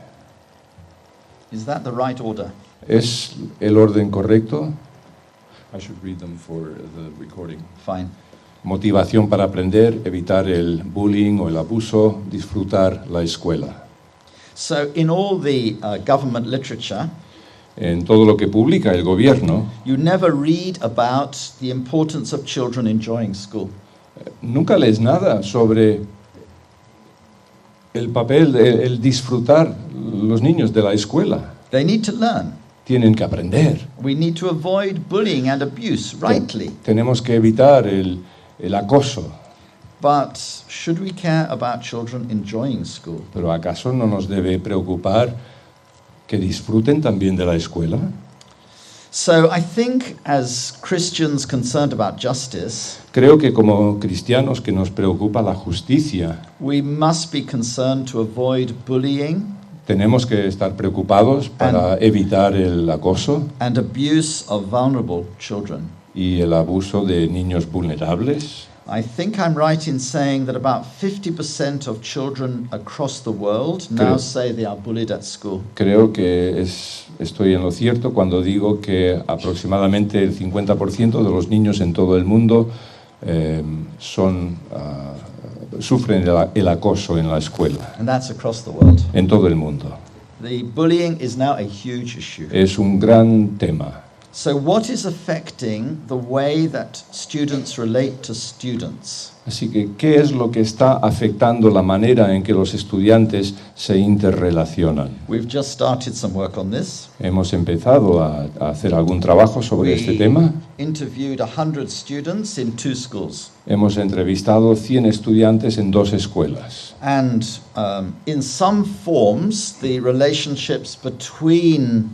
Is that the right order? ¿Es el orden correcto? I should read them for the recording. Fine. Motivación para aprender, evitar el bullying o el abuso, disfrutar la escuela. So in all the government literature, En todo lo que publica el gobierno, you never read about the importance of children enjoying school. nunca lees nada sobre el papel de el disfrutar los niños de la escuela. They need to learn. Tienen que aprender. We need to avoid bullying and abuse, rightly. Tenemos que evitar el acoso. But should we care about children enjoying school? Pero ¿acaso no nos debe preocupar que disfruten también de la escuela? So I think as Christians concerned about justice, Creo que como cristianos que nos preocupa la justicia, we must be concerned to avoid bullying tenemos que estar preocupados para evitar el acoso and abuse of vulnerable children. y el abuso de niños vulnerables. I think I'm right in saying that about 50% of children across the world now say they are bullied at school. Creo que estoy en lo cierto cuando digo que aproximadamente el 50% de los niños en todo el mundo sufren el acoso en la escuela, And that's across the world. en todo el mundo. The bullying is now a huge issue. Es un gran tema. So what is affecting the way that students relate to students? Así que, ¿qué es lo que está afectando la manera en que los estudiantes se interrelacionan? We've just started some work on this. Hemos empezado a hacer algún trabajo sobre este tema. Interviewed 100 students in 2 schools. Hemos entrevistado 100 estudiantes en 2 escuelas. And in some forms, the relationships between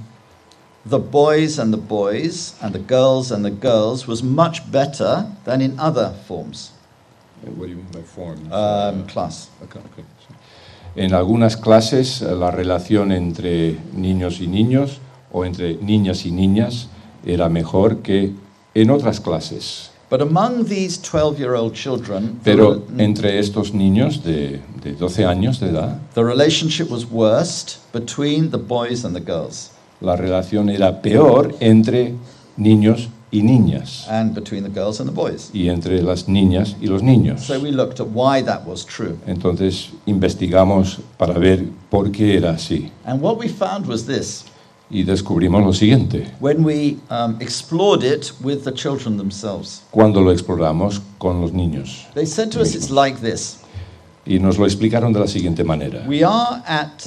the boys and the girls and the girls was much better than in other forms. What do you mean by form? Class. Okay. En algunas clases la relación entre niños y niños o entre niñas y niñas era mejor que en otras clases. But among these 12-year-old children, Pero entre estos niños de 12 años de edad, the relationship was worst between the boys and the girls, la relación era peor entre niños y niñas, and between the girls and the boys. y entre las niñas y los niños. So we looked at why that was true. Entonces investigamos para ver por qué era así. And what we found was this. Y descubrimos lo siguiente. When we explored it with the children themselves, Cuando lo exploramos con los niños. they said to us it's like this. Y nos lo explicaron de la siguiente manera. We are at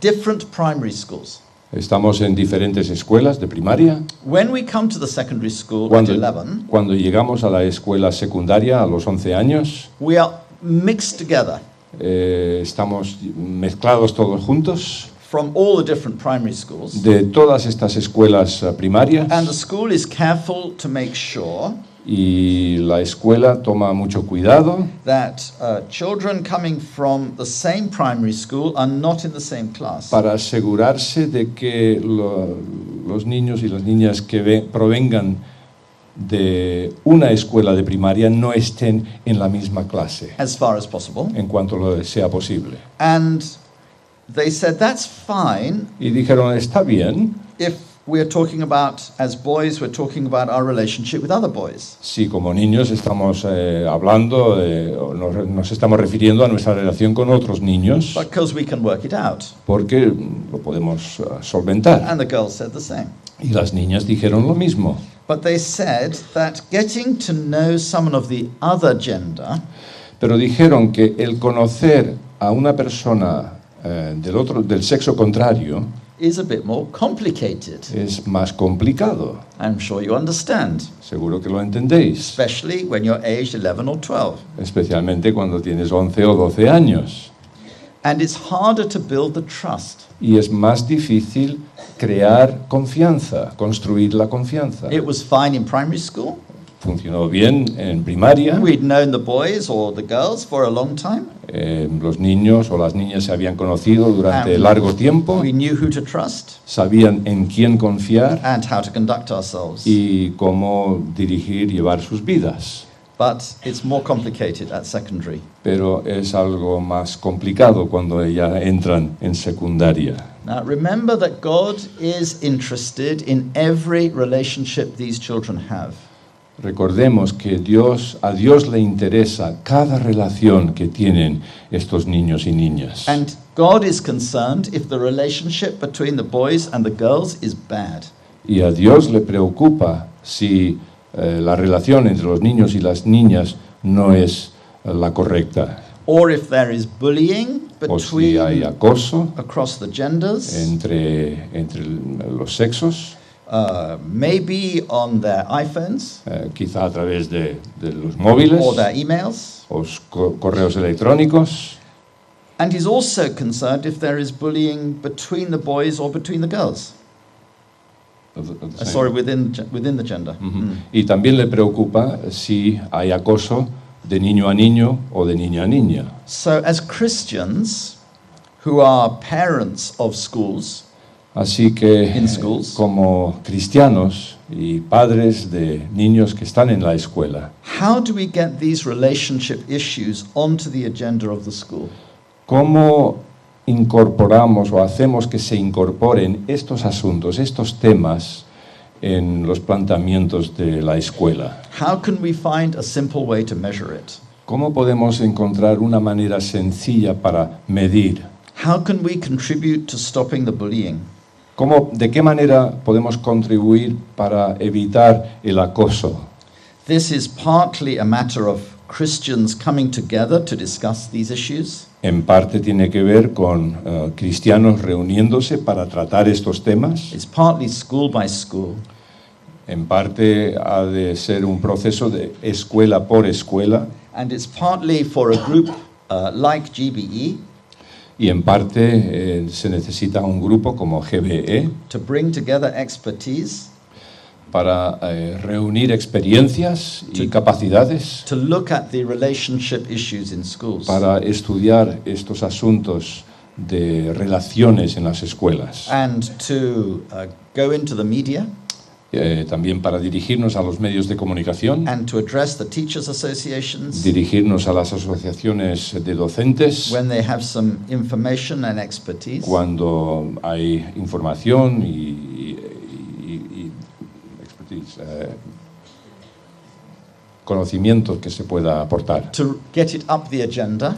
different primary schools. Estamos en diferentes escuelas de primaria. When we come to the secondary school Cuando, at 11, cuando llegamos a la escuela secundaria a los 11 años, we are mixed together estamos mezclados todos juntos from all the different primary schools. de todas estas escuelas primarias, And the school is careful to make sure y la escuela toma mucho cuidado that children coming from the same primary school are not in the same class. para asegurarse de que los niños y las niñas que provengan de una escuela de primaria no estén en la misma clase, As far as possible. en cuanto lo sea posible. And they said that's fine Y dijeron, está bien if we're talking about, as boys, we're talking about our relationship with other boys. si como niños estamos hablando, o nos estamos refiriendo a nuestra relación con otros niños, Because we can work it out. porque lo podemos solventar. And the girls said the same. Y las niñas dijeron lo mismo. But they said that getting to know someone of the other gender Pero dijeron que el conocer a una persona del sexo contrario is a bit more complicated. es más complicado. I'm sure you understand, Seguro que lo entendéis, especially when you're aged 11 or 12. especialmente cuando tienes 11 o 12 años. And it's harder to build the trust. Y es más difícil crear confianza, construir la confianza. It was fine in primary school. Funcionó bien en primaria. We'd known the boys or the girls for a long time. Los niños o las niñas se habían conocido durante largo tiempo, We knew who to trust sabían en quién confiar and how to conduct ourselves. y cómo dirigir, llevar sus vidas. But it's more complicated at secondary. Pero es algo más complicado cuando ya entran en secundaria. Now remember that God is interested in every relationship these children have. Recordemos que a Dios le interesa cada relación que tienen estos niños y niñas. And God is concerned if the relationship between the boys and the girls is bad. Y a Dios le preocupa si la relación entre los niños y las niñas no es la correcta. Or if there is bullying O si hay between acoso across the genders, entre los sexos, maybe on their iPhones quizá a través de los móviles or their emails. o correos electrónicos. And he's also concerned if there is bullying between the boys or between the girls. Sorry, within the gender. Ujú. Y también le preocupa si hay acoso de niño a niño o de niña a niña. So as Christians who are parents of schools, Así que In schools. como cristianos y padres de niños que están en la escuela, how do we get these relationship issues onto the agenda of the school? ¿cómo incorporamos o hacemos que se incorporen estos asuntos, estos temas en los planteamientos de la escuela? How can we find a simple way to measure it? ¿Cómo podemos encontrar una manera sencilla para medir? How can we contribute to stopping the bullying? ¿De qué manera podemos contribuir para evitar el acoso? This is partly a matter of Christians coming together to discuss these issues. En parte tiene que ver con cristianos reuniéndose para tratar estos temas. It's partly school by school. En parte ha de ser un proceso de escuela por escuela. And it's partly for a group like GBE Y en parte se necesita un grupo como GBE to bring together expertise, para reunir experiencias y capacidades to look at the relationship issues in schools. para estudiar estos asuntos de relaciones en las escuelas. And to go into the media También para dirigirnos a los medios de comunicación, and to address the teachers' associations dirigirnos a las asociaciones de docentes when they have some information and expertise, cuando hay información y expertise, conocimientos que se pueda aportar, to get it up the agenda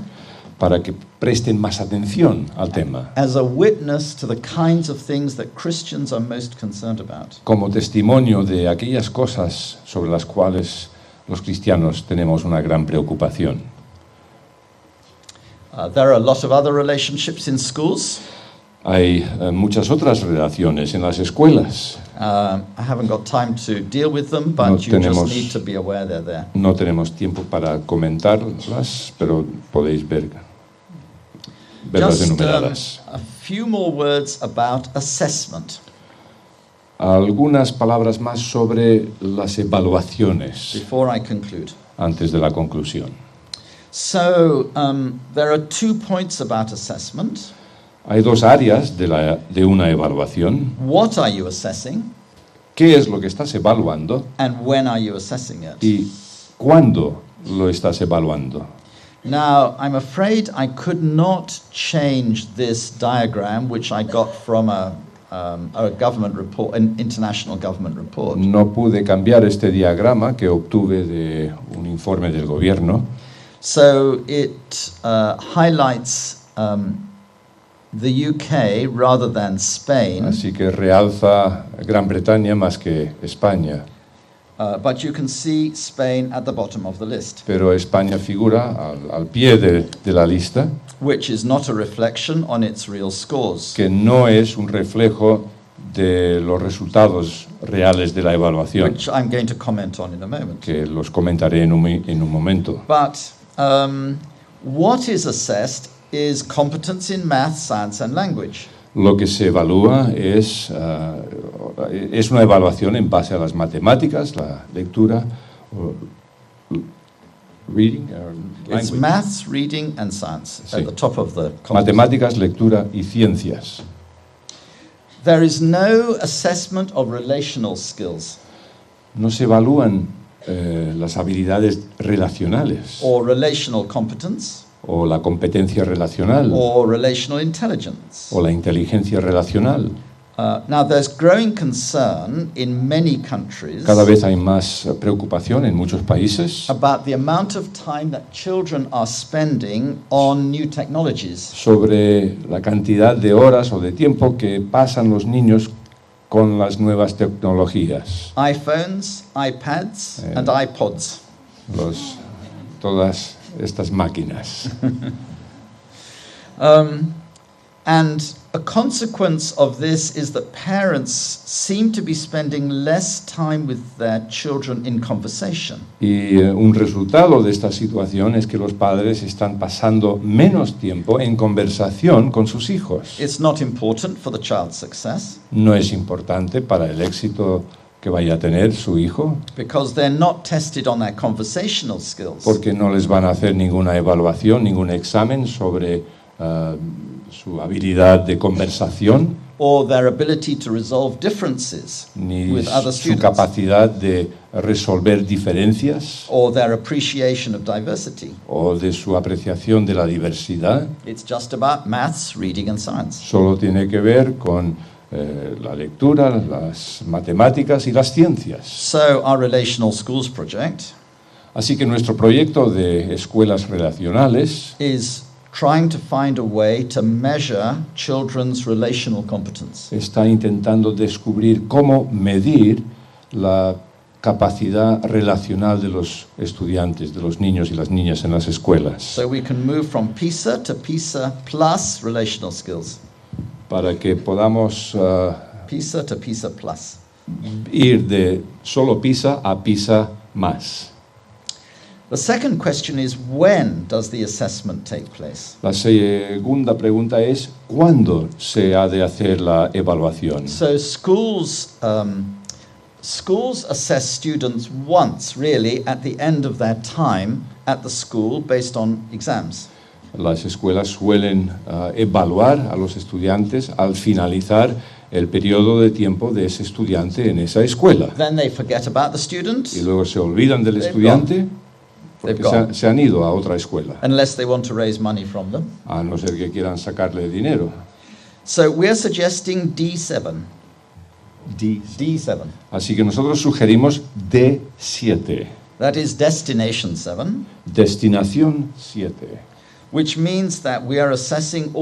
para que presten más atención al tema, as a witness to the kinds of things that Christians are most concerned about. como testimonio de aquellas cosas sobre las cuales los cristianos tenemos una gran preocupación. There are a lot of other relationships in schools. Hay muchas otras relaciones en las escuelas. I haven't got time to deal with them, but No you tenemos- just need to be aware they're there. No tenemos tiempo para comentarlas, pero podéis verlas Just enumeradas. a few more words about assessment Algunas palabras más sobre las evaluaciones before I conclude. antes de la conclusión. So there are 2 points about assessment. Hay dos áreas de una evaluación. What are you assessing, ¿Qué es lo que estás evaluando and when are you assessing it? y cuándo lo estás evaluando? Now, I'm afraid I could not change this diagram, which I got from a government report, an international government report. No pude cambiar este diagrama que obtuve de un informe del gobierno. So it highlights the UK rather than Spain, Así que realza Gran Bretaña más que España. but you can see Spain at the bottom of the list, Pero España figura al pie de la lista, which is not a reflection on its real scores. que no es un reflejo de los resultados reales de la evaluación, Which I'm going to comment on in a moment. que los comentaré en un momento. But what is assessed is competence in math, science and language. Lo que se evalúa es una evaluación en base a las matemáticas, la lectura, reading, It's language. maths, reading and science Sí. at the top of the competence. Matemáticas, lectura y ciencias. There is no assessment of relational skills No se evalúan las habilidades relacionales or relational competence o la competencia relacional or relational intelligence. o la inteligencia relacional. Now, there's growing concern in many countries Cada vez hay más preocupación en muchos países about the amount of time that children are spending on new technologies. sobre la cantidad de horas o de tiempo que pasan los niños con las nuevas tecnologías. iPhones, iPads, and iPods. Todas estas máquinas. And a consequence of this is that parents seem to be spending less time with their children in conversation. Y un resultado de esta situación es que los padres están pasando menos tiempo en conversación con sus hijos. It's not important for the child's success No es importante para el éxito que vaya a tener su hijo, because they're not tested on their conversational skills. porque no les van a hacer ninguna evaluación, ningún examen sobre su habilidad de conversación, Or their ability to resolve differences ni with other su students. capacidad de resolver diferencias Or their appreciation of diversity. o de su apreciación de la diversidad. It's just about maths, reading and science. Solo tiene que ver con la lectura, las matemáticas y las ciencias. So our Relational Schools project Así que nuestro proyecto de escuelas relacionales is trying to find a way to measure children's relational competence. Está intentando descubrir cómo medir la capacidad relacional de los estudiantes, de los niños y las niñas en las escuelas, So we can move from PISA to PISA plus relational skills. para que podamos PISA to PISA plus. ir de solo PISA a PISA más. The second question is, when does the assessment take place? La segunda pregunta es, ¿cuándo se ha de hacer la evaluación? So schools assess students once, really, at the end of their time at the school based on exams. Las escuelas suelen evaluar a los estudiantes al finalizar el periodo de tiempo de ese estudiante en esa escuela. Then they forget about the student, Y luego se olvidan del They've estudiante porque They've gone. se han ido a otra escuela, unless they want to raise money from them. a no ser que quieran sacarle dinero. So we're suggesting D7. D7. Así que nosotros sugerimos D7, That is destination 7, destinación 7. which means that we are suggesting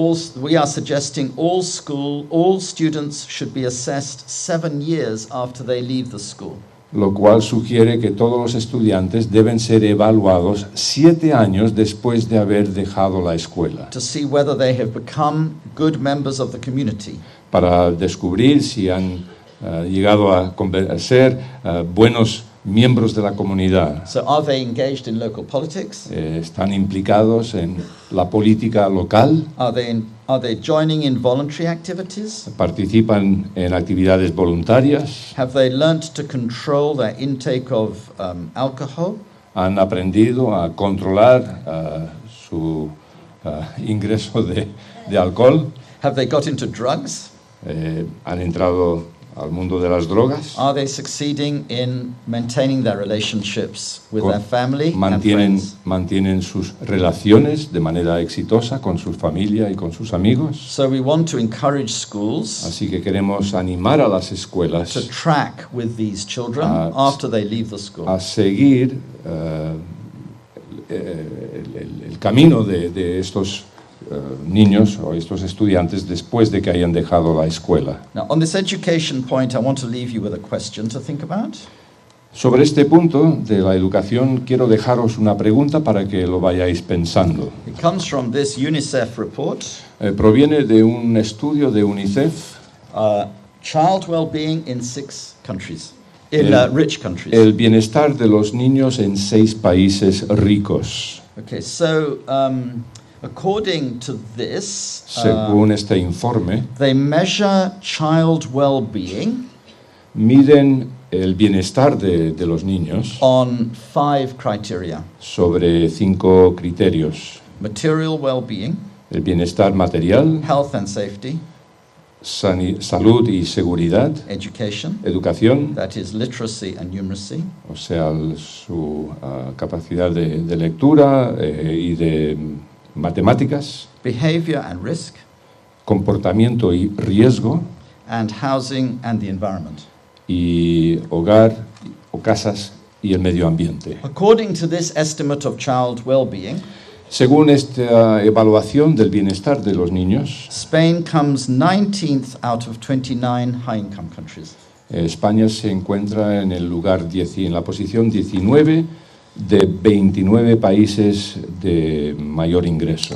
all students should be assessed 7 years after they leave the school. Lo cual sugiere que todos los estudiantes deben ser evaluados 7 años después de haber dejado la escuela, To see whether they have become good members of the community. para descubrir si han llegado a ser buenos miembros de la comunidad. So are they engaged in local politics? Están implicados en la política local, Are they joining in voluntary activities? participan en actividades voluntarias, Have they learnt to control their intake of alcohol? han aprendido a controlar su ingreso de alcohol, Have they got into drugs? han entrado al mundo de las drogas, Are they succeeding in maintaining their relationships with their family and friends? mantienen sus relaciones de manera exitosa con su familia y con sus amigos. So we want to encourage schools Así que queremos animar a las to escuelas track with these children after they leave the school. a seguir el camino de estos niños o estos estudiantes después de que hayan dejado la escuela. Now, on this education point, I want to leave you with a question to think about. Sobre este punto de la educación quiero dejaros una pregunta para que lo vayáis pensando. It comes from this UNICEF report, Proviene de un estudio de UNICEF, child well-being in 6 countries, in rich countries. el bienestar de los niños en 6 países ricos. Okay, so according to this, Según este informe, they measure child well-being miden el bienestar de los niños on 5 criteria: sobre 5 criterios: material well-being, el bienestar material, health and safety, salud y seguridad, education, educación, that is literacy and numeracy, o sea, su capacidad de lectura y de matemáticas, behavior and risk, comportamiento y riesgo, and housing and the environment. y hogar o casas y el medio ambiente. According to this estimate of child well-being, Según esta evaluación del bienestar de los niños, Spain comes 19th out of 29 high-income countries. España se encuentra en el en la posición 19 de 29 países de mayor ingreso.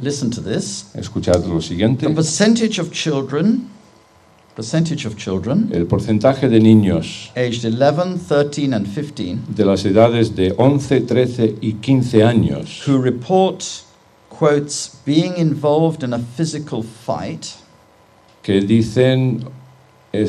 Listen to this. Escuchad lo siguiente. The percentage of children El porcentaje de niños aged 11, 13 and 15 de las edades de 11, 13 y 15 años who report, quotes, being involved in a physical fight que dicen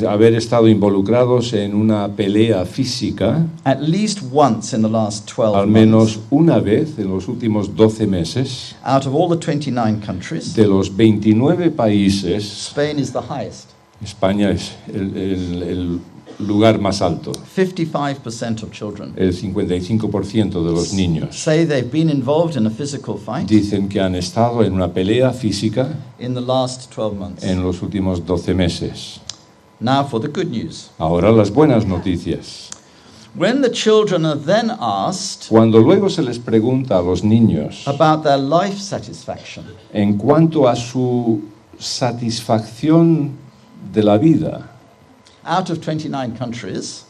haber estado involucrados en una pelea física at least once in the last 12 al menos una vez en los últimos 12 meses, out of all the 29 countries, de los 29 países, Spain is the highest. España es el lugar más alto. 55% of children El 55% de los niños say they've been involved in a physical fight dicen que han estado en una pelea física in the last 12 months. en los últimos 12 meses. Now for the good news. Ahora las buenas noticias. When the children are then asked Cuando luego se les pregunta a los niños about their life satisfaction, en cuanto a su satisfacción de la vida, out of 29 countries,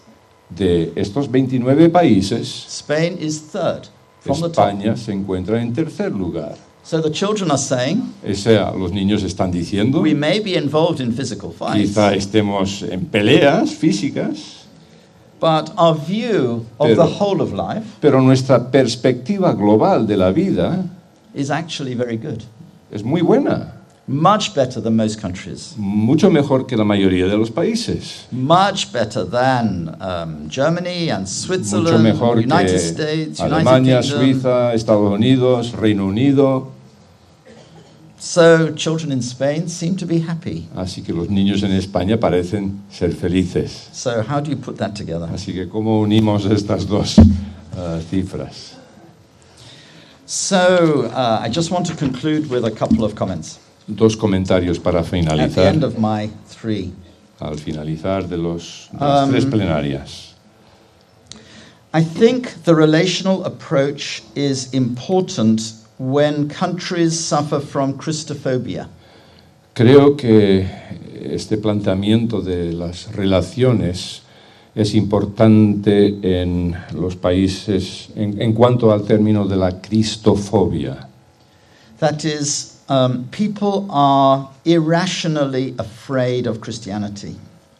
de estos 29 países, Spain is third from the top. España se encuentra en tercer lugar. So the children are saying, O sea, los niños están diciendo, we may be involved in physical fights, quizá estemos en peleas físicas, but our view of Pero- the whole of life pero nuestra perspectiva global de la vida is actually very good. es muy buena, Much better than most countries. mucho mejor que la mayoría de los países, Much better than Germany and mucho Switzerland, mejor United que States, Alemania, United Kingdom. Suiza, Estados Unidos, Reino Unido. So children in Spain seem to be happy. Así que los niños en España parecen ser felices. So how do you put that together? Así que ¿cómo unimos estas dos cifras? So I just want to conclude with a couple of comments Dos comentarios para at the finalizar, end of my three. al finalizar de las tres plenarias. I think the relational approach is important when countries suffer from Christophobia. Creo que este planteamiento de las relaciones es importante en los países en cuanto al término de la cristofobia. That is, people are irrationally afraid of Christianity.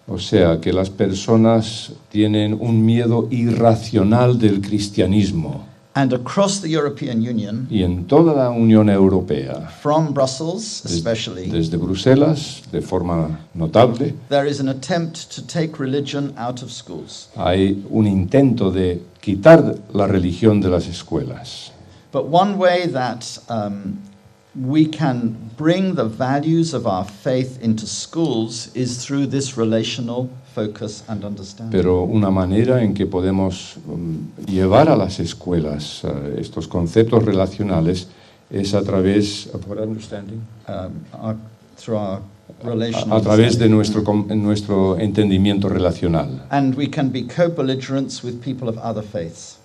O sea, que las personas tienen un miedo irracional del cristianismo. And across the European Union, Y en toda la Unión Europea, from Brussels especially, desde Bruselas, de forma notable, there is an attempt to take religion out of schools. hay un intento de quitar la religión de las escuelas. But one way that we can bring the values of our faith into schools is through this relational focus and understanding. Pero una manera en que podemos llevar a las escuelas estos conceptos relacionales es a través, Through our relational a través de understanding. nuestro entendimiento relacional. And we can be co-belligerents with people of other faiths.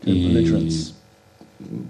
Y Co-belligerents.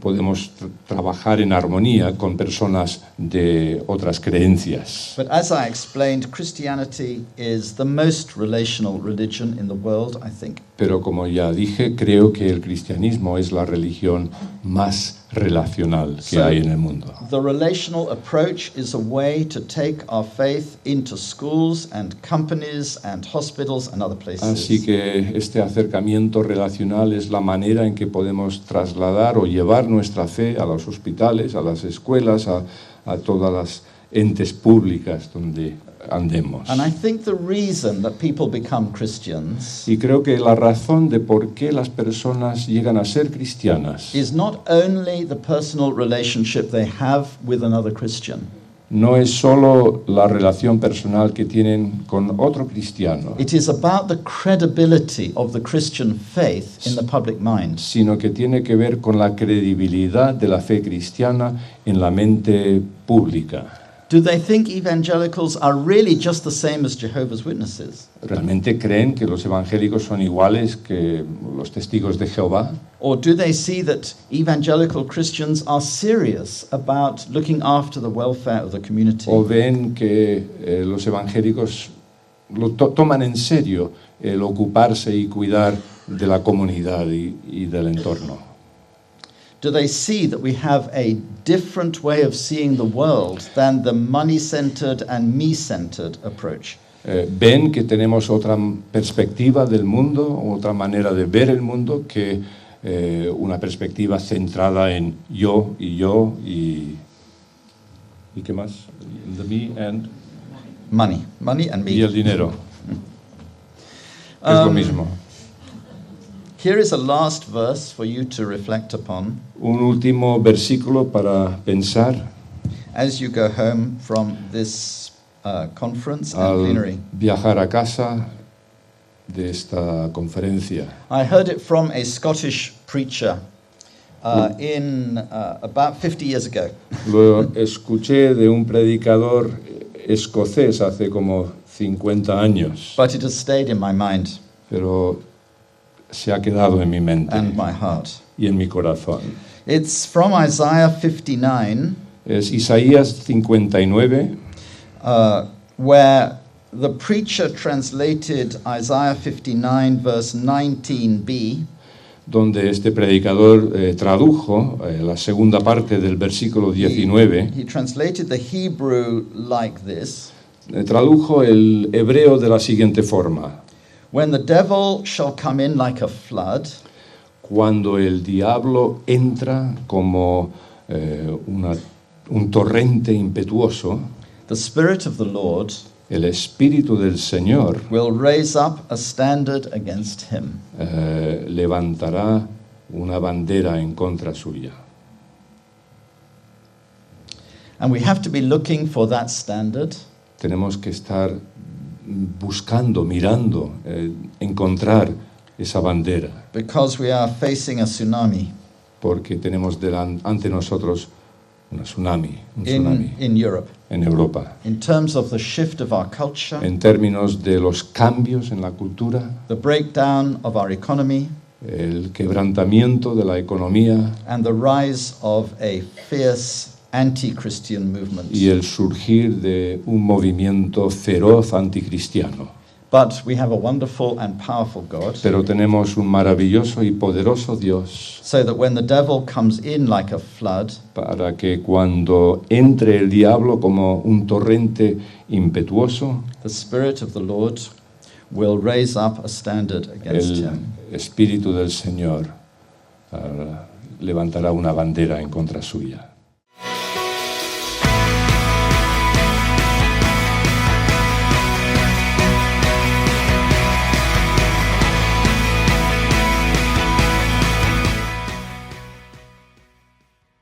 podemos trabajar en armonía con personas de otras creencias. But as I explained, Christianity is the most relational religion in the world, I think. Pero como ya dije, creo que el cristianismo es la religión más relacional que So- hay en el mundo. The relational approach is a way to take our faith into schools and companies and hospitals and other places. Así que este acercamiento relacional es la manera en que podemos trasladar o llevar nuestra fe a los hospitales, a las escuelas, a todas las entes públicas donde andemos. And I think the reason that people become Christians Y creo que la razón de por qué las personas llegan a ser cristianas is not only the personal relationship they have with another Christian. no es solo la relación personal que tienen con otro cristiano, It is about the credibility of the Christian faith in the public mind. sino que tiene que ver con la credibilidad de la fe cristiana en la mente pública. Do they think evangelicals are really just the same as Jehovah's Witnesses? ¿Realmente creen que los evangélicos son iguales que los testigos de Jehová? Or do they see that evangelical Christians are serious about looking after the welfare of the community? ¿O ven que los evangélicos toman en serio el ocuparse y cuidar de la comunidad y del entorno? Do they see that we have a different way of seeing the world than the money-centered and me-centered approach? ¿Ven que tenemos otra perspectiva del mundo, otra manera de ver el mundo que una perspectiva centrada en yo y qué más? The me and Money and me. y el dinero. Es lo mismo. Here is a last verse for you to reflect upon Un último versículo para pensar as you go home from this conference and al plenary. viajar a casa de esta conferencia. I heard it from a Scottish preacher in about 50 years ago. Lo escuché de un predicador escocés hace como 50 años, But it has stayed in my mind. pero se ha quedado en mi mente and my heart. y en mi corazón. It's from Isaiah 59, Es Isaías 59, where the preacher translated Isaiah 59, verse 19b, donde este predicador tradujo la segunda parte del versículo 19. He translated the Hebrew like this: Tradujo el hebreo de la siguiente forma: When the devil shall come in like a flood, cuando el diablo entra como un torrente impetuoso, the Spirit of the Lord el Espíritu del Señor will raise up a standard against him. levantará una bandera en contra suya. And we have to be looking for that standard, Tenemos que estar buscando, mirando, encontrar esa bandera, because we are facing a tsunami porque tenemos ante nosotros un tsunami in Europe. en Europa. In terms of the shift of our culture, En términos de los cambios en la cultura, the breakdown of our economy, el quebrantamiento de la economía and the rise of a fierce anti-Christian movement. y el surgir de un movimiento feroz anticristiano. But we have a wonderful and powerful God, Pero tenemos un maravilloso y poderoso Dios so that when the devil comes in like a flood, para que cuando entre el diablo como un torrente impetuoso, the Spirit of the Lord will raise up a standard against el him. Espíritu del Señor levantará una bandera en contra suya.